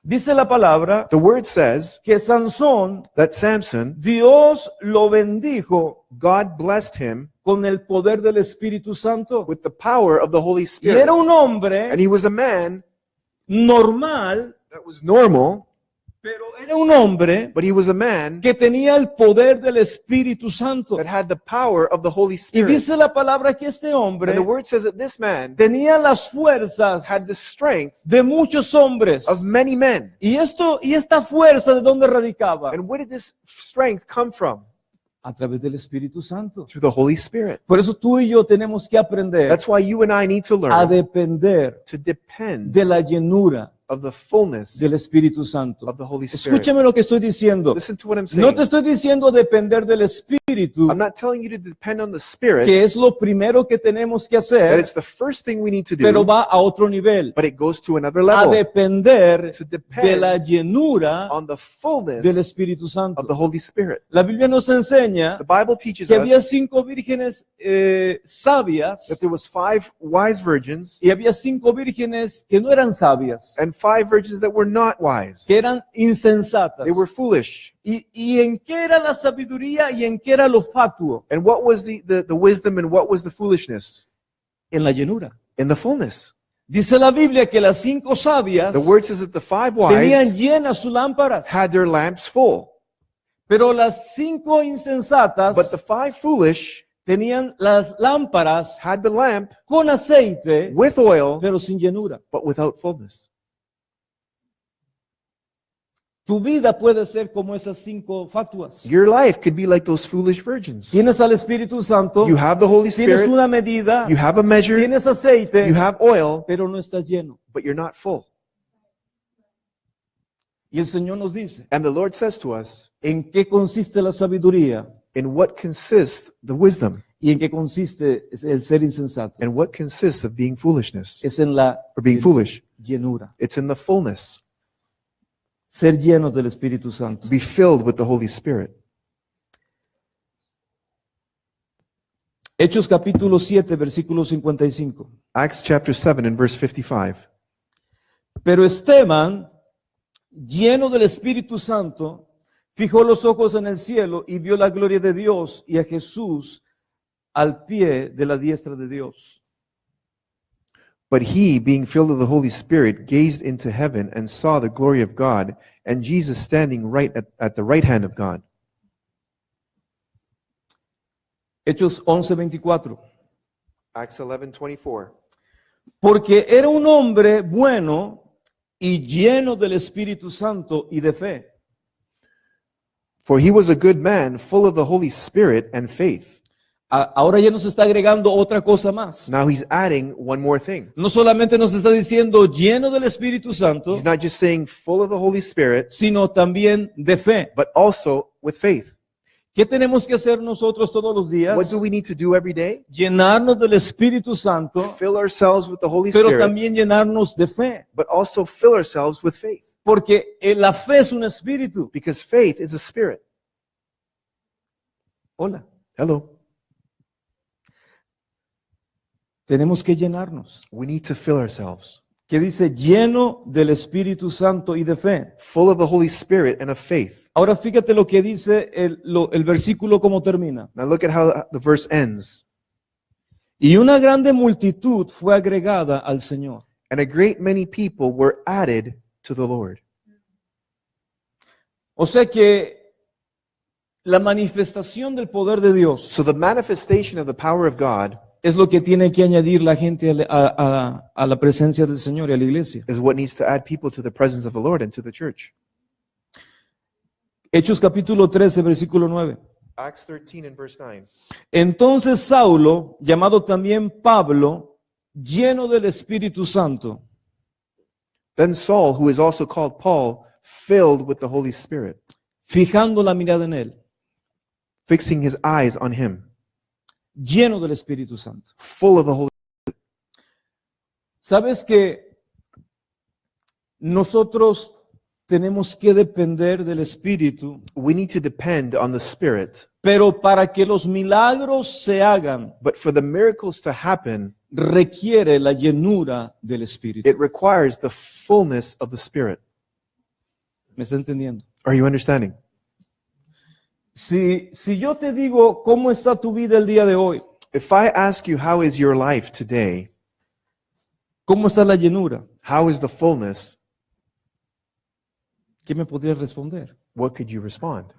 S1: Dice la palabra
S2: The word says
S1: que Sansón,
S2: that Samson,
S1: Dios lo bendijo
S2: God blessed him
S1: con el poder del Espíritu Santo.
S2: with the power of the Holy
S1: Y
S2: Spirit.
S1: era un hombre
S2: And he was a man
S1: normal,
S2: that was normal,
S1: pero era un hombre
S2: but he was a man
S1: que tenía el poder del Espíritu Santo.
S2: that had the power of the Holy
S1: Y
S2: Spirit.
S1: dice la palabra que este
S2: And
S1: hombre
S2: the word says that this man
S1: tenía las fuerzas
S2: had the strength
S1: de muchos hombres.
S2: of many men.
S1: Y esta fuerza, ¿de dónde radicaba?
S2: And where did this strength come from?
S1: A través del Espíritu Santo.
S2: Through the Holy Spirit.
S1: Por eso tú y yo tenemos que aprender
S2: That's why you and I need to
S1: a
S2: learn
S1: depender
S2: to depend
S1: de la llenura
S2: of the fullness
S1: del Espíritu Santo.
S2: of the Holy Spirit.
S1: Escúchame lo que estoy diciendo.
S2: Listen to what I'm
S1: No
S2: saying.
S1: te estoy diciendo depender del Espíritu,
S2: I'm not telling you to depend on the Spirit,
S1: que es lo primero que tenemos que
S2: that
S1: hacer,
S2: it's the first thing we need to
S1: pero
S2: do,
S1: va a otro nivel.
S2: but it goes to another
S1: A
S2: level,
S1: depender
S2: to
S1: de la
S2: depend
S1: llenura
S2: on the
S1: del
S2: fullness
S1: Espíritu Santo.
S2: of the Holy Spirit.
S1: La Biblia nos enseña
S2: The Bible teaches
S1: que había
S2: us
S1: 5 vírgenes sabias
S2: that there was 5 wise virgins
S1: y había 5 vírgenes que no eran sabias,
S2: and 5 virgins that were not wise.
S1: que eran insensatas.
S2: They were foolish.
S1: ¿Y en qué era la sabiduría y en qué era lo fatuo?
S2: And what was the wisdom and what was the foolishness?
S1: En la llenura.
S2: In the fullness.
S1: Dice la Biblia que las 5 sabias
S2: The word says that the 5
S1: tenían
S2: wise
S1: llenas sus lámparas,
S2: had their lamps full,
S1: pero las 5 insensatas
S2: but the 5 foolish
S1: tenían las lámparas
S2: had the lamp
S1: con aceite,
S2: with oil,
S1: pero sin llenura.
S2: but without fullness.
S1: Tu vida puede ser como esas 5 fatuas.
S2: Your life could be like those foolish virgins.
S1: Tienes al Espíritu Santo,
S2: You have the Holy
S1: tienes
S2: Spirit,
S1: una medida,
S2: you have a measure,
S1: tienes aceite,
S2: you have oil,
S1: pero no estás lleno.
S2: but you're not full.
S1: Y el Señor nos dice,
S2: And the Lord says to us,
S1: ¿en qué consiste la sabiduría?
S2: in what consists the wisdom,
S1: ¿Y en qué consiste el ser insensato?
S2: and what consists of being foolishness,
S1: Es en la
S2: or being foolish?
S1: llenura.
S2: It's in the fullness.
S1: Ser llenos del Espíritu Santo.
S2: Be filled with the Holy Spirit.
S1: Hechos capítulo 7, versículo 55.
S2: Acts chapter 7 and verse 55.
S1: Pero Esteban, lleno del Espíritu Santo, fijó los ojos en el cielo y vio la gloria de Dios y a Jesús al pie de la diestra de Dios.
S2: But he, being filled with the Holy Spirit, gazed into heaven and saw the glory of God, and Jesus standing right at the right hand of God.
S1: Hechos 11:24.
S2: Acts 11:24.
S1: Porque era un hombre bueno y lleno del Espíritu Santo y de fe.
S2: For he was a good man, full of the Holy Spirit and faith.
S1: Ahora ya nos está agregando otra cosa más.
S2: Now he's adding one more thing.
S1: No solamente nos está diciendo lleno del Espíritu Santo,
S2: He's not just saying full of the Holy Spirit,
S1: sino también de fe.
S2: but also with faith.
S1: ¿Qué tenemos que hacer nosotros todos los días?
S2: What do we need to do every day?
S1: Llenarnos del Espíritu Santo,
S2: Fill ourselves with the Holy
S1: pero
S2: Spirit,
S1: también llenarnos de fe.
S2: but also fill ourselves with faith.
S1: Porque la fe es un espíritu.
S2: Because faith is a spirit.
S1: Hola.
S2: Hello.
S1: Tenemos que llenarnos.
S2: We need to fill ourselves,
S1: Que dice lleno del Espíritu Santo y de fe.
S2: full of the Holy Spirit and of faith.
S1: Ahora fíjate lo que dice el versículo como termina.
S2: Now look at how the verse ends.
S1: Y una grande multitud fue agregada al Señor.
S2: And a great many people were added to the Lord.
S1: O sea que la manifestación del poder de Dios
S2: So the manifestation of the power of God
S1: es lo que tiene que añadir la gente a la presencia del Señor y a la iglesia.
S2: is what needs to add people to the presence of the Lord and to the church.
S1: Hechos capítulo 13, versículo 9.
S2: Acts 13 and verse 9.
S1: Entonces Saulo, llamado también Pablo, lleno del Espíritu Santo,
S2: Then Saul, who is also called Paul, filled with the Holy Spirit,
S1: fijando la mirada en él,
S2: fixing his eyes on him,
S1: lleno del Espíritu Santo.
S2: full of the Holy
S1: ¿Sabes que nosotros tenemos que depender del Espíritu,
S2: We need to depend on the Spirit,
S1: pero para que los milagros se hagan,
S2: but for the miracles to happen,
S1: requiere la llenura del Espíritu?
S2: it requires the fullness of the Spirit.
S1: ¿Me está entendiendo?
S2: Are you understanding?
S1: Si yo te digo cómo está tu vida el día de hoy,
S2: If I ask you, how is your life today?
S1: ¿cómo está la llenura?
S2: How is the fullness?
S1: ¿Qué me podrías responder?
S2: What could you respond?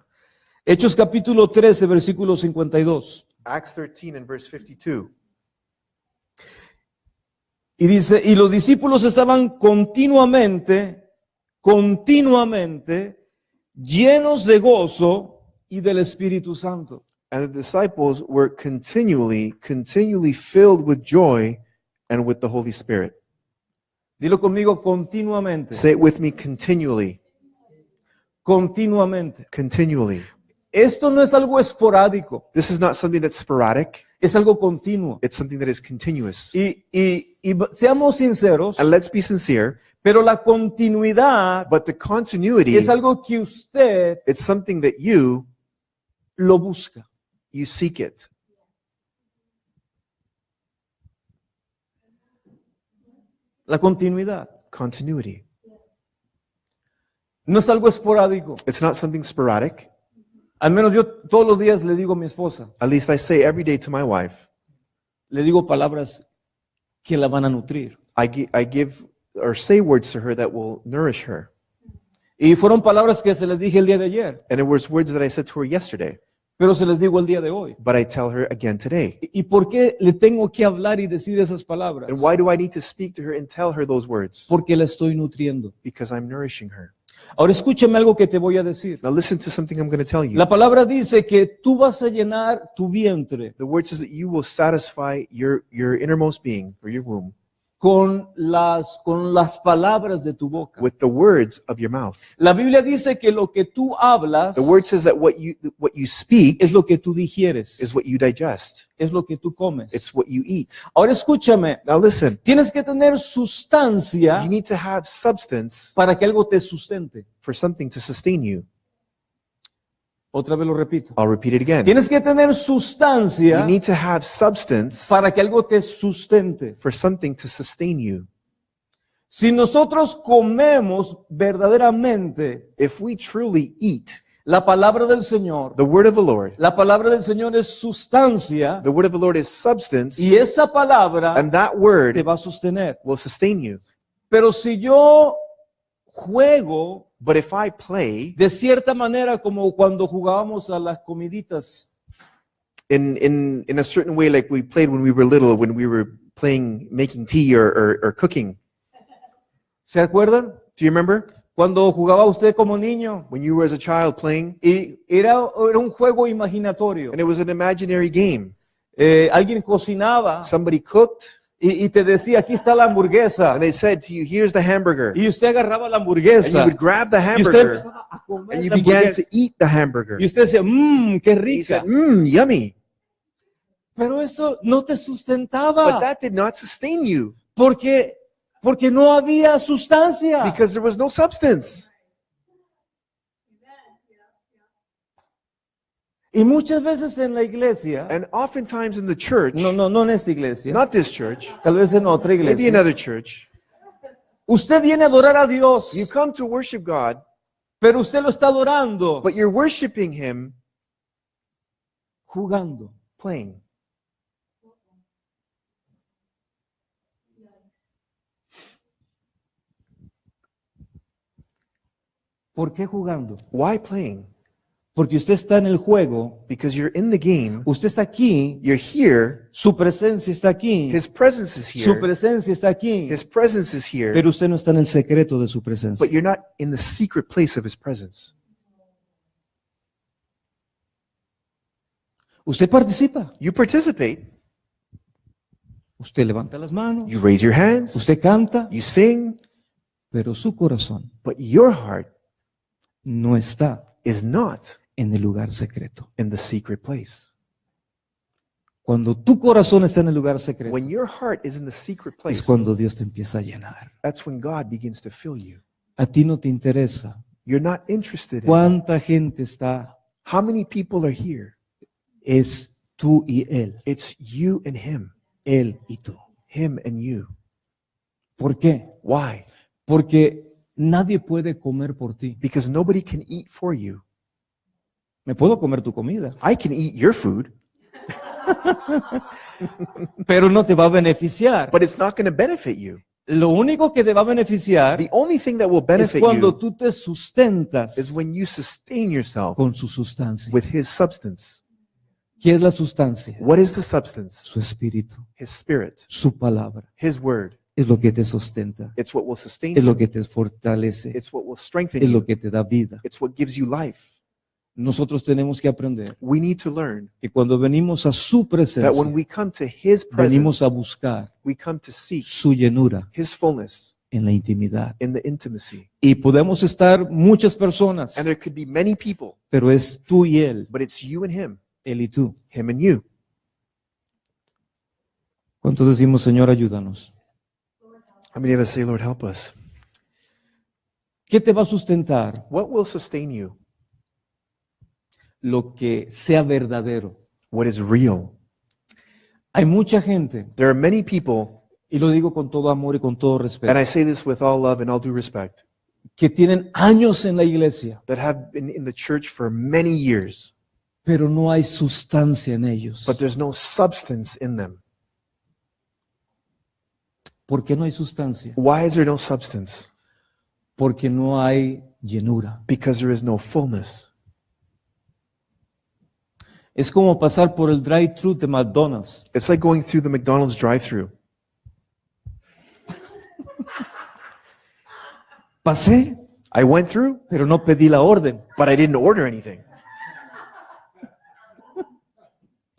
S1: Hechos capítulo 13, versículo 52.
S2: Acts 13 and verse 52.
S1: Y dice, y los discípulos estaban continuamente llenos de gozo y del Espíritu Santo.
S2: And the disciples were continually filled with joy and with the Holy Spirit.
S1: Dilo conmigo, continuamente.
S2: Say it with me, continually.
S1: Continuamente.
S2: Continually.
S1: Esto no es algo esporádico,
S2: This is not something that's sporadic.
S1: es algo continuo.
S2: It's something that is continuous.
S1: Y seamos sinceros,
S2: And let's be sincere,
S1: pero la continuidad
S2: but the continuity,
S1: es algo que usted
S2: it's something that you
S1: lo busca.
S2: seek it.
S1: La continuidad.
S2: Continuity.
S1: No es algo esporádico.
S2: It's not something sporadic.
S1: Al menos yo todos los días le digo a mi esposa,
S2: At least I say every day to my wife,
S1: le digo palabras que la van a nutrir.
S2: I give or say words to her that will nourish her.
S1: Y fueron palabras que se les dije el día de ayer,
S2: And it was words that I said to her yesterday,
S1: pero se les digo el día de hoy.
S2: but I tell her again today.
S1: ¿Y por qué le tengo que hablar y decir esas palabras?
S2: And why do I need to speak to her and tell her those words?
S1: Porque la estoy nutriendo.
S2: Because I'm nourishing her.
S1: Ahora escúchame algo que te voy a decir.
S2: Now listen to something I'm going to tell you.
S1: La palabra dice que tú vas a llenar tu vientre
S2: The word says that you will satisfy your innermost being or your womb
S1: con las palabras de tu boca.
S2: with the words of your mouth.
S1: La Biblia dice que lo que tú hablas
S2: The word says that what you speak
S1: es lo que tú digieres,
S2: is what you digest.
S1: es lo que tú comes.
S2: It's what you eat.
S1: Ahora escúchame,
S2: Now listen,
S1: tienes que tener sustancia
S2: you need to have substance
S1: para que algo te sustente.
S2: for something to sustain you.
S1: Otra vez lo repito.
S2: I'll repeat it again.
S1: Tienes que tener
S2: You
S1: sustancia
S2: need to have substance
S1: para que algo te sustente.
S2: for something to sustain you.
S1: Si nosotros comemos verdaderamente
S2: If we truly eat
S1: la palabra del Señor,
S2: the word of the Lord,
S1: la palabra del Señor es sustancia
S2: the word of the Lord is substance,
S1: y esa palabra
S2: and that
S1: te
S2: word
S1: va a sostener.
S2: will sustain you.
S1: Pero si yo juego
S2: But if I play
S1: de cierta manera como cuando jugábamos a las comiditas,
S2: in a certain way like we played when we were little, when we were playing making tea or cooking,
S1: ¿se acuerdan?
S2: do you remember?
S1: Cuando jugaba usted como niño
S2: When you were as a child playing,
S1: y era un juego imaginatorio.
S2: and it was an imaginary game.
S1: Alguien cocinaba
S2: Somebody cooked,
S1: y te decía, aquí está la hamburguesa.
S2: and they said to you, here's the hamburger.
S1: Y usted agarraba la
S2: And you
S1: hamburguesa
S2: would grab the
S1: y usted
S2: hamburger,
S1: empezaba a comer
S2: and you
S1: la
S2: began
S1: hamburguesa.
S2: to eat the hamburger.
S1: Y usted decía, qué
S2: You
S1: rica.
S2: said, yummy.
S1: Pero eso no te
S2: But
S1: sustentaba
S2: that did not sustain you.
S1: porque Porque no había sustancia.
S2: Because there was no substance.
S1: Y muchas veces en la iglesia,
S2: And oftentimes in the church,
S1: no en esta iglesia,
S2: not this church,
S1: tal vez en otra
S2: maybe
S1: iglesia,
S2: another church,
S1: usted viene a adorar a Dios,
S2: you come to worship God,
S1: pero usted lo está adorando
S2: but you're worshiping Him
S1: jugando.
S2: playing.
S1: ¿Por qué jugando?
S2: Why playing?
S1: Porque usted está en el juego,
S2: Because you're in the game,
S1: usted está aquí,
S2: you're here,
S1: su presencia está aquí,
S2: His presence is
S1: su
S2: here,
S1: presencia está aquí,
S2: His presence is here,
S1: pero usted no está en el secreto de su presencia.
S2: but you're not in the secret place of His presence.
S1: Usted participa,
S2: You participate,
S1: usted levanta las manos,
S2: you raise your hands,
S1: usted canta,
S2: you sing,
S1: pero su corazón
S2: but your heart
S1: no está
S2: is not
S1: en el lugar secreto.
S2: in the secret place.
S1: Cuando tu corazón está en el lugar secreto,
S2: When your heart is in the secret place,
S1: es cuando Dios te empieza a llenar.
S2: that's when God begins to fill you.
S1: A ti no te interesa
S2: You're not interested in
S1: cuánta gente está,
S2: how many people are here.
S1: es tú y Él,
S2: It's you and Him,
S1: Él y tú.
S2: Him and you.
S1: ¿Por qué?
S2: Why?
S1: Porque nadie puede comer por ti.
S2: Because nobody can eat for you.
S1: Me puedo comer tu comida,
S2: I can eat your food,
S1: pero no te va a beneficiar.
S2: but it's not going to benefit you.
S1: Lo único que te va a beneficiar
S2: The only thing that will
S1: es
S2: benefit
S1: cuando
S2: you
S1: tú te sustentas
S2: is when you sustain yourself
S1: con su sustancia.
S2: with His substance.
S1: ¿Qué es la sustancia?
S2: What is the substance?
S1: Su espíritu,
S2: His Spirit,
S1: su palabra.
S2: His Word.
S1: Es lo que te sustenta,
S2: It's what will sustain
S1: es lo
S2: you.
S1: que te fortalece,
S2: It's what will strengthen
S1: es lo
S2: you.
S1: que te da vida.
S2: It's what gives you life.
S1: Nosotros tenemos que aprender
S2: We need to learn
S1: que cuando venimos a su
S2: that when
S1: presencia,
S2: we come to His
S1: venimos
S2: presence,
S1: a buscar
S2: we come to seek
S1: su llenura
S2: His fullness
S1: en la intimidad.
S2: in the intimacy.
S1: Y podemos estar muchas personas,
S2: And there could be many people,
S1: pero es tú y Él,
S2: but it's you and Him,
S1: Él y tú.
S2: Him and you.
S1: ¿Cuántos decimos, Señor, ayúdanos?
S2: How many of us say, Lord, help us?
S1: ¿Qué te va a sustentar?
S2: What will sustain you?
S1: Lo que sea verdadero.
S2: What is real?
S1: Hay mucha gente,
S2: There are many people,
S1: y lo digo con todo amor y con todo
S2: and
S1: respeto,
S2: I say this with all love and all due respect,
S1: que tienen años en la iglesia,
S2: that have been in the church for many years,
S1: pero no hay sustancia en ellos.
S2: but there's no substance in them.
S1: ¿Por qué no hay sustancia?
S2: Why is there no substance?
S1: Porque no hay llenura.
S2: Because there is no fullness.
S1: Es como pasar por el drive-thru de McDonald's.
S2: It's like going through the McDonald's drive-thru.
S1: Pasé,
S2: I went through,
S1: pero no pedí la orden.
S2: but I didn't order anything.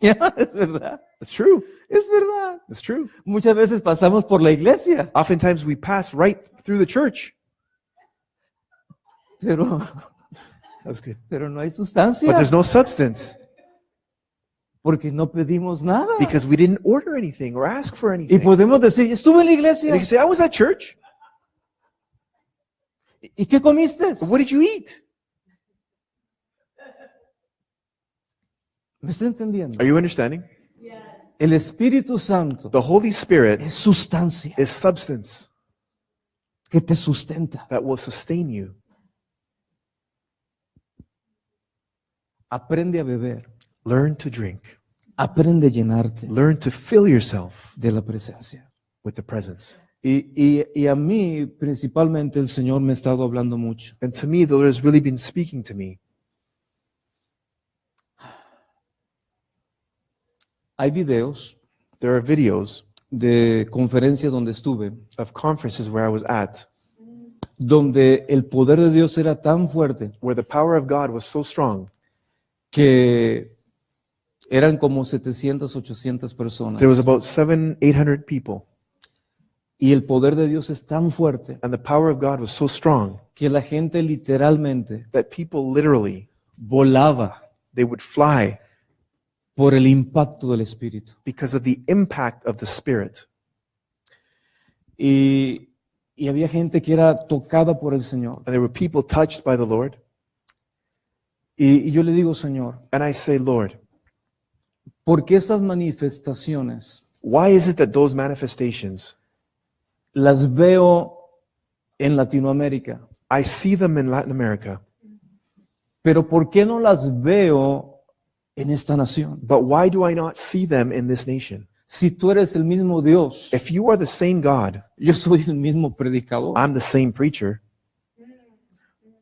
S1: Ya, es verdad,
S2: It's true.
S1: es verdad.
S2: It's true.
S1: Muchas veces pasamos por la iglesia,
S2: Oftentimes we pass right through the church.
S1: pero,
S2: That's good.
S1: pero no hay
S2: But
S1: sustancia,
S2: there's no substance
S1: porque no pedimos nada.
S2: because we didn't order anything or ask for
S1: Y
S2: anything.
S1: podemos decir, estuve en la
S2: And you
S1: iglesia.
S2: can say, I was at church.
S1: ¿Y qué comiste?
S2: But what did you eat?
S1: ¿Me está entendiendo?
S2: Are you understanding?
S1: El Espíritu Santo
S2: The Holy Spirit
S1: es sustancia
S2: is substance
S1: que te sustenta.
S2: that will sustain you.
S1: Aprende a beber,
S2: Learn to drink.
S1: aprende a llenarte
S2: Learn to fill yourself
S1: de la presencia.
S2: with the presence.
S1: Y a mí principalmente el Señor me ha estado hablando mucho.
S2: And to me, the Lord has really been speaking to me.
S1: Hay videos
S2: There are videos
S1: de conferencias donde estuve,
S2: of conferences where I was at,
S1: donde el poder de Dios era tan fuerte
S2: where the power of God was so strong.
S1: que eran como 700, 800 personas.
S2: There was about 800 people.
S1: Y el poder de Dios es tan fuerte
S2: And the power of God was so strong
S1: que la gente literalmente
S2: that people literally,
S1: volaba
S2: they would fly
S1: por el impacto del Espíritu.
S2: because of the impact of the Spirit.
S1: Y Y había gente que era tocada por el Señor.
S2: And there were people touched by the Lord.
S1: Y yo le digo, Señor,
S2: And I say, Lord,
S1: ¿por qué esas manifestaciones
S2: why is it that those manifestations,
S1: las veo en Latinoamérica?
S2: I see them in Latin America,
S1: Pero ¿por qué no las veo en esta nación?
S2: but why do I not see them in this nation?
S1: Si tú eres el mismo Dios,
S2: If you are the same God,
S1: yo soy el mismo predicador.
S2: I'm the same preacher,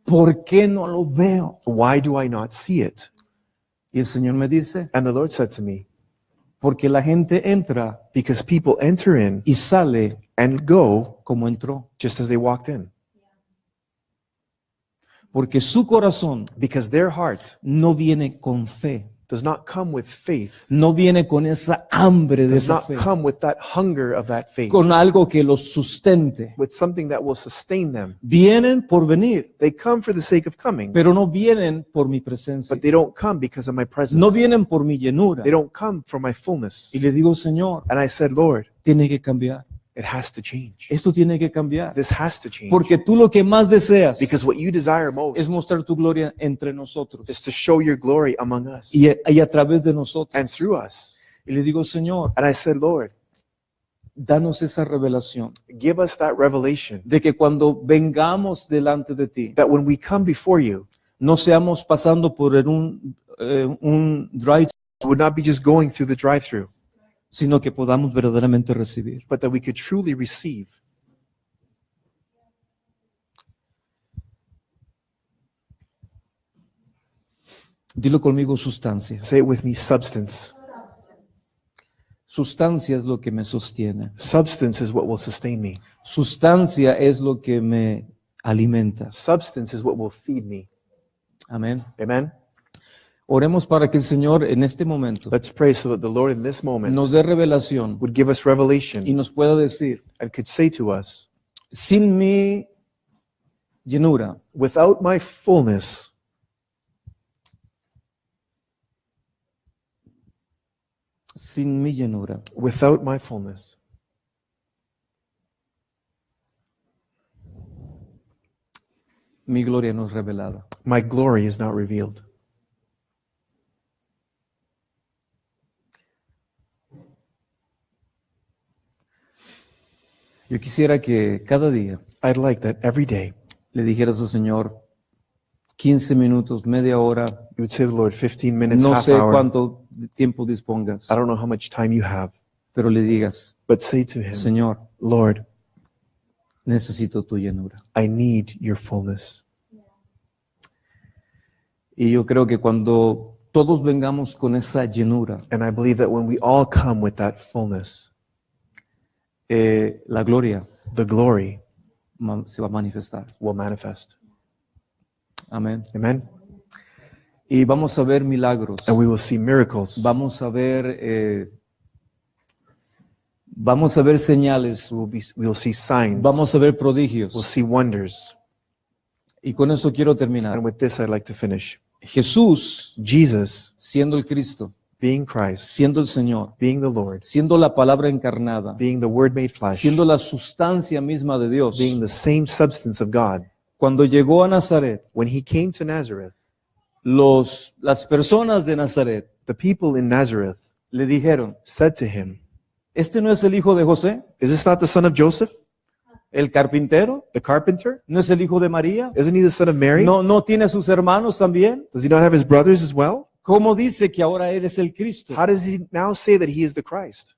S1: ¿Por qué no lo veo?
S2: why do I not see it?
S1: Y el Señor me dice,
S2: And the Lord said to me,
S1: porque la gente entra
S2: because people enter in
S1: y sale
S2: and go
S1: como entró.
S2: just as they walked in.
S1: Porque su corazón
S2: Because their heart
S1: no viene con fe,
S2: does not come with faith,
S1: no viene con esa hambre de
S2: does
S1: esa
S2: not
S1: fe,
S2: come with that hunger of that faith,
S1: con algo que los sustente.
S2: with something that will sustain them.
S1: Vienen por venir,
S2: They come for the sake of coming,
S1: pero no vienen por mi presencia.
S2: but they don't come because of my presence.
S1: No vienen por mi llenura.
S2: They don't come for my fullness.
S1: Y le digo, Señor,
S2: And I said, Lord,
S1: tiene que cambiar.
S2: it has to change.
S1: Esto tiene que cambiar.
S2: This has to change.
S1: Porque tú lo que más deseas
S2: Because what you desire
S1: es
S2: most
S1: mostrar tu gloria entre nosotros
S2: is to show your glory among us
S1: y a través de nosotros.
S2: and through us.
S1: Y le digo, Señor,
S2: And I said, Lord,
S1: danos esa revelación
S2: give us that revelation
S1: de que cuando vengamos delante de ti,
S2: that when we come before you,
S1: no seamos pasando por un drive,
S2: it would not be just going through the drive-through,
S1: sino que podamos verdaderamente recibir.
S2: but that we could truly receive.
S1: Dilo conmigo, sustancia.
S2: Say it with me, substance.
S1: Sustancia es lo que me sostiene.
S2: Substance is what will sustain me.
S1: Sustancia es lo que me alimenta.
S2: Substance is what will feed me.
S1: Amén.
S2: Amen?
S1: Oremos para que el Señor en este momento
S2: Let's pray so that the Lord in this moment
S1: nos dé revelación
S2: would give us
S1: y
S2: revelation
S1: nos pueda decir,
S2: and could say to us,
S1: sin mi llenura,
S2: without my fullness,
S1: sin mi llenura,
S2: without my fullness,
S1: mi gloria no es revelada.
S2: my glory is not revealed.
S1: Yo quisiera que cada día
S2: I'd like that every day
S1: le dijeras al Señor 15 minutos, media hora,
S2: you would say to the Lord, 15 minutes,
S1: no
S2: half
S1: sé
S2: hour.
S1: cuánto tiempo dispongas,
S2: I don't know how much time you have,
S1: pero le digas,
S2: but say to him,
S1: Señor,
S2: Lord,
S1: necesito tu llenura.
S2: I need your fullness.
S1: Y yo creo que cuando todos vengamos con esa llenura,
S2: And I believe that when we all come with that fullness,
S1: la gloria
S2: the glory
S1: se va a manifestar.
S2: will manifest.
S1: Amén.
S2: Amen?
S1: Y vamos a ver milagros.
S2: And we will see miracles.
S1: Vamos a ver señales.
S2: We'll see signs.
S1: Vamos a ver
S2: We'll
S1: prodigios.
S2: see wonders.
S1: Y con eso quiero terminar.
S2: And with this, I'd like to finish.
S1: Jesús,
S2: Jesus,
S1: siendo el Cristo,
S2: being Christ,
S1: siendo el Señor,
S2: being the Lord,
S1: siendo la palabra encarnada,
S2: being the Word made flesh,
S1: siendo la sustancia misma de Dios,
S2: being the same substance of God,
S1: cuando llegó a Nazaret,
S2: when he came to Nazareth,
S1: las personas de Nazaret
S2: the people in Nazareth
S1: le dijeron,
S2: said to him,
S1: ¿este no es el hijo de José,
S2: is this not the son of Joseph,
S1: el carpintero?
S2: the carpenter?
S1: ¿No es el hijo de María?
S2: Isn't he the son of Mary?
S1: ¿No tiene sus hermanos también?
S2: Does he not have his brothers as well?
S1: ¿Cómo dice que ahora eres el Cristo?
S2: How does he now say that he is the Christ?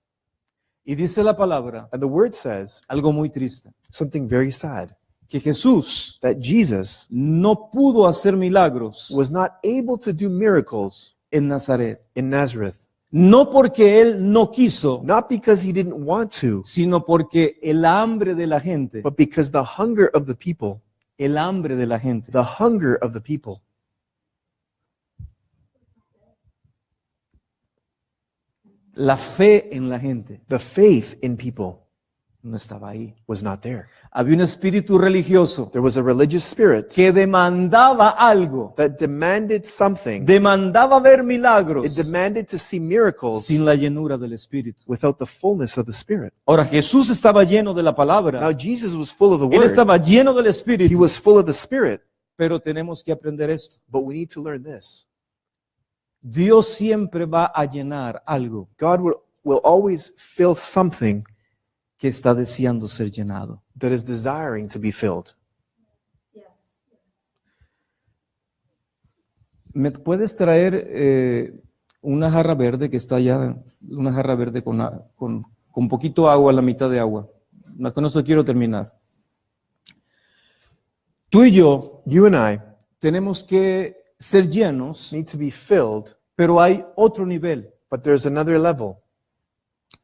S1: Y dice la palabra,
S2: And the word says
S1: algo muy triste,
S2: something very sad,
S1: que Jesús
S2: that Jesus
S1: no pudo hacer milagros
S2: was not able to do miracles
S1: en Nazaret.
S2: in Nazareth,
S1: No porque él no quiso,
S2: not because he didn't want to,
S1: sino porque el hambre de la gente,
S2: but because the hunger of the people,
S1: el hambre de la gente,
S2: the hunger of the people,
S1: la fe en la gente
S2: the faith in people
S1: no estaba ahí.
S2: was not there.
S1: Había un espíritu religioso
S2: There was a religious spirit
S1: que demandaba algo,
S2: that demanded something.
S1: demandaba ver
S2: It
S1: milagros
S2: demanded to see miracles
S1: sin la llenura del espíritu.
S2: without the fullness of the Spirit.
S1: Ahora Jesús estaba lleno de la
S2: Now
S1: palabra,
S2: Jesus was full of the
S1: él
S2: Word.
S1: estaba lleno del
S2: He
S1: espíritu,
S2: was full of the Spirit.
S1: pero tenemos que aprender esto.
S2: But we need to learn this.
S1: Dios siempre va a llenar algo
S2: God will always fill something
S1: que está deseando ser llenado.
S2: that is desiring to be filled.
S1: ¿Me puedes traer una jarra verde que está allá? Una jarra verde con poquito agua, la mitad de agua. Con eso quiero terminar. Tú y yo
S2: You and I
S1: tenemos que ser llenos,
S2: need to be filled,
S1: pero hay otro nivel.
S2: but there's another level.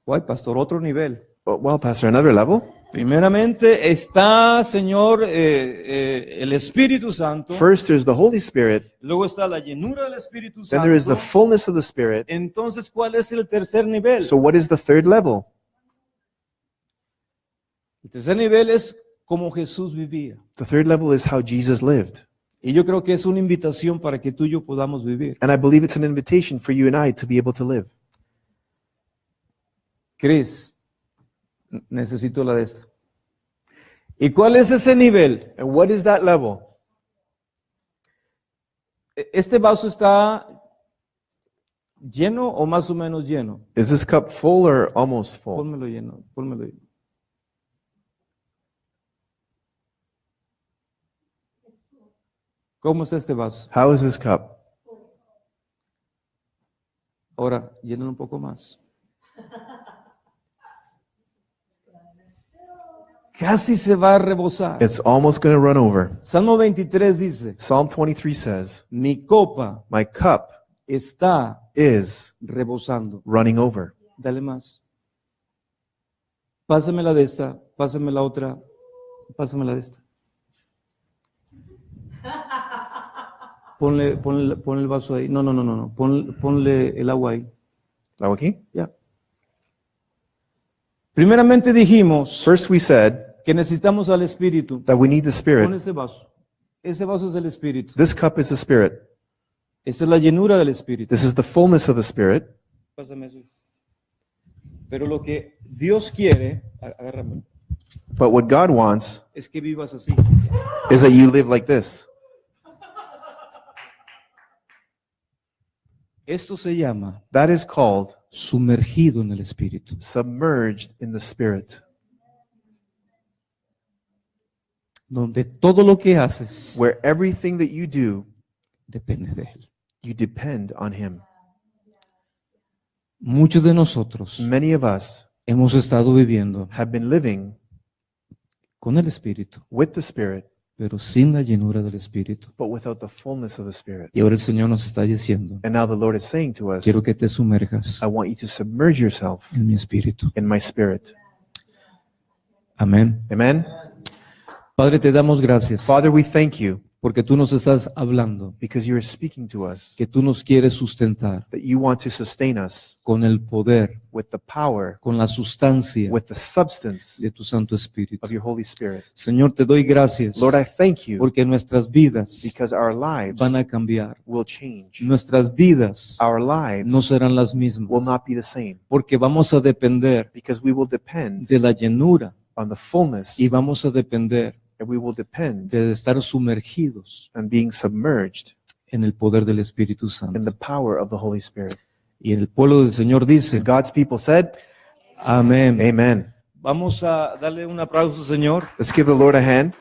S1: Guay, pastor, otro nivel.
S2: Well, Pastor, another level?
S1: Primeramente está, Señor, el Espíritu Santo.
S2: First, there's the Holy Spirit.
S1: Luego está la llenura del Espíritu
S2: Then there is the
S1: Santo.
S2: fullness of the Spirit.
S1: Entonces, ¿cuál es el tercer nivel?
S2: So what is the third level?
S1: El tercer nivel es como Jesús vivía.
S2: The third level is how Jesus lived.
S1: Y yo creo que es una invitación para que tú y yo podamos vivir.
S2: And I believe it's an invitation for you and I to be able to live.
S1: Chris, necesito la de esta. ¿Y cuál es ese nivel?
S2: And what is that level?
S1: ¿Este vaso está lleno o más o menos lleno?
S2: Is this cup full or almost full?
S1: Pónmelo lleno, pónmelo lleno. ¿Cómo es este vaso?
S2: How is this cup?
S1: Ahora, llénalo un poco más. Casi se va a rebosar.
S2: It's almost going to run over.
S1: Salmo 23 dice,
S2: Psalm 23 says,
S1: mi copa
S2: my cup
S1: está
S2: is
S1: rebosando.
S2: running over.
S1: Dale más. Pásame la de esta, pásame la otra, pásame la de esta. Ponle el vaso ahí. No. Ponle el agua ahí.
S2: Now, okay?
S1: Ya. Primeramente dijimos
S2: First, we said
S1: que necesitamos al Espíritu.
S2: that we need the
S1: Pon
S2: Spirit.
S1: ese vaso. Ese vaso es el Espíritu.
S2: This cup is the Spirit.
S1: Esa es la llenura del Espíritu.
S2: This is the fullness of the Spirit.
S1: Pásame eso. Pero lo que Dios quiere, agárrame,
S2: But what God wants
S1: es que vivas así.
S2: is that you live like this.
S1: Esto se llama
S2: That is called
S1: sumergido en el Espíritu.
S2: submerged in the Spirit,
S1: Donde todo lo que haces
S2: where everything that you do,
S1: depende de Él.
S2: you depend on Him.
S1: Muchos de nosotros
S2: Many of us
S1: hemos estado viviendo
S2: have been living
S1: con el Espíritu,
S2: with the Spirit,
S1: pero sin la llenura del Espíritu.
S2: but without the fullness of the Spirit.
S1: Y ahora el Señor nos está diciendo,
S2: And now the Lord is saying to us,
S1: quiero que te sumerjas
S2: I want you to submerge yourself
S1: en mi Espíritu.
S2: in my Spirit.
S1: Amén.
S2: Amen?
S1: Padre, te damos gracias
S2: Father, we thank you
S1: porque tú nos estás hablando,
S2: because you are speaking to us,
S1: que tú nos quieres sustentar
S2: that you want to sustain us
S1: con el poder,
S2: with the power,
S1: con la sustancia
S2: with the substance
S1: de tu Santo Espíritu.
S2: of your Holy Spirit.
S1: Señor, te doy gracias
S2: Lord, I thank you
S1: porque nuestras vidas
S2: because our lives
S1: van a cambiar.
S2: will change.
S1: Nuestras vidas
S2: Our lives
S1: no serán las
S2: will
S1: mismas
S2: not be the same
S1: porque vamos a depender
S2: because we will depend
S1: de la llenura
S2: on the fullness
S1: y vamos a depender
S2: and we will depend
S1: de estar sumergidos
S2: on being submerged
S1: en el poder del Espíritu
S2: in
S1: Santo.
S2: the power of the Holy Spirit.
S1: Y el pueblo del Señor dice,
S2: And God's people said,
S1: amén.
S2: Amen.
S1: Vamos a darle un aplauso, Señor.
S2: Let's give the Lord a hand.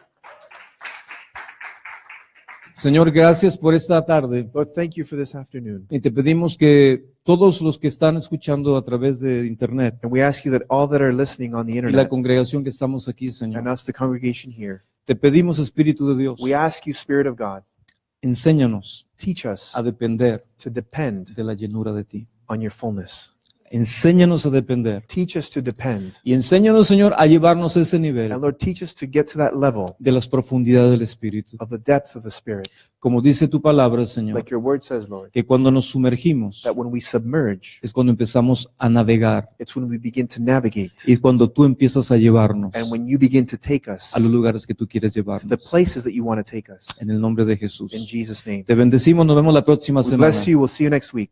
S1: Señor, gracias por esta tarde.
S2: Lord, thank you for this afternoon.
S1: Y te pedimos que todos los que están escuchando a través de internet
S2: And we ask you that all that are listening on the
S1: y la
S2: internet
S1: congregación que estamos aquí,
S2: and
S1: Señor,
S2: us, the congregation here,
S1: te pedimos, Espíritu de Dios,
S2: we ask you, Spirit of God,
S1: enséñanos
S2: teach us
S1: a depender
S2: to depend
S1: de la llenura de ti.
S2: on your fullness.
S1: Enséñanos a depender.
S2: Teach us to depend.
S1: Y enséñanos, Señor, a llevarnos a ese nivel
S2: And Lord, teach us to get to that level
S1: de las profundidades del Espíritu.
S2: of the depth of the Spirit.
S1: Como dice tu palabra, Señor,
S2: Like your word says, Lord,
S1: que cuando nos sumergimos
S2: that when we submerge,
S1: es cuando empezamos a navegar
S2: it's when we begin to navigate.
S1: y cuando tú empiezas a llevarnos
S2: And when you begin to take us
S1: a los lugares que tú quieres
S2: to the
S1: llevarnos.
S2: places that you want to take us.
S1: En el nombre de
S2: In
S1: Jesús.
S2: Jesus' name.
S1: Te bendecimos, nos vemos la próxima
S2: We
S1: semana.
S2: bless you. We'll see you next week.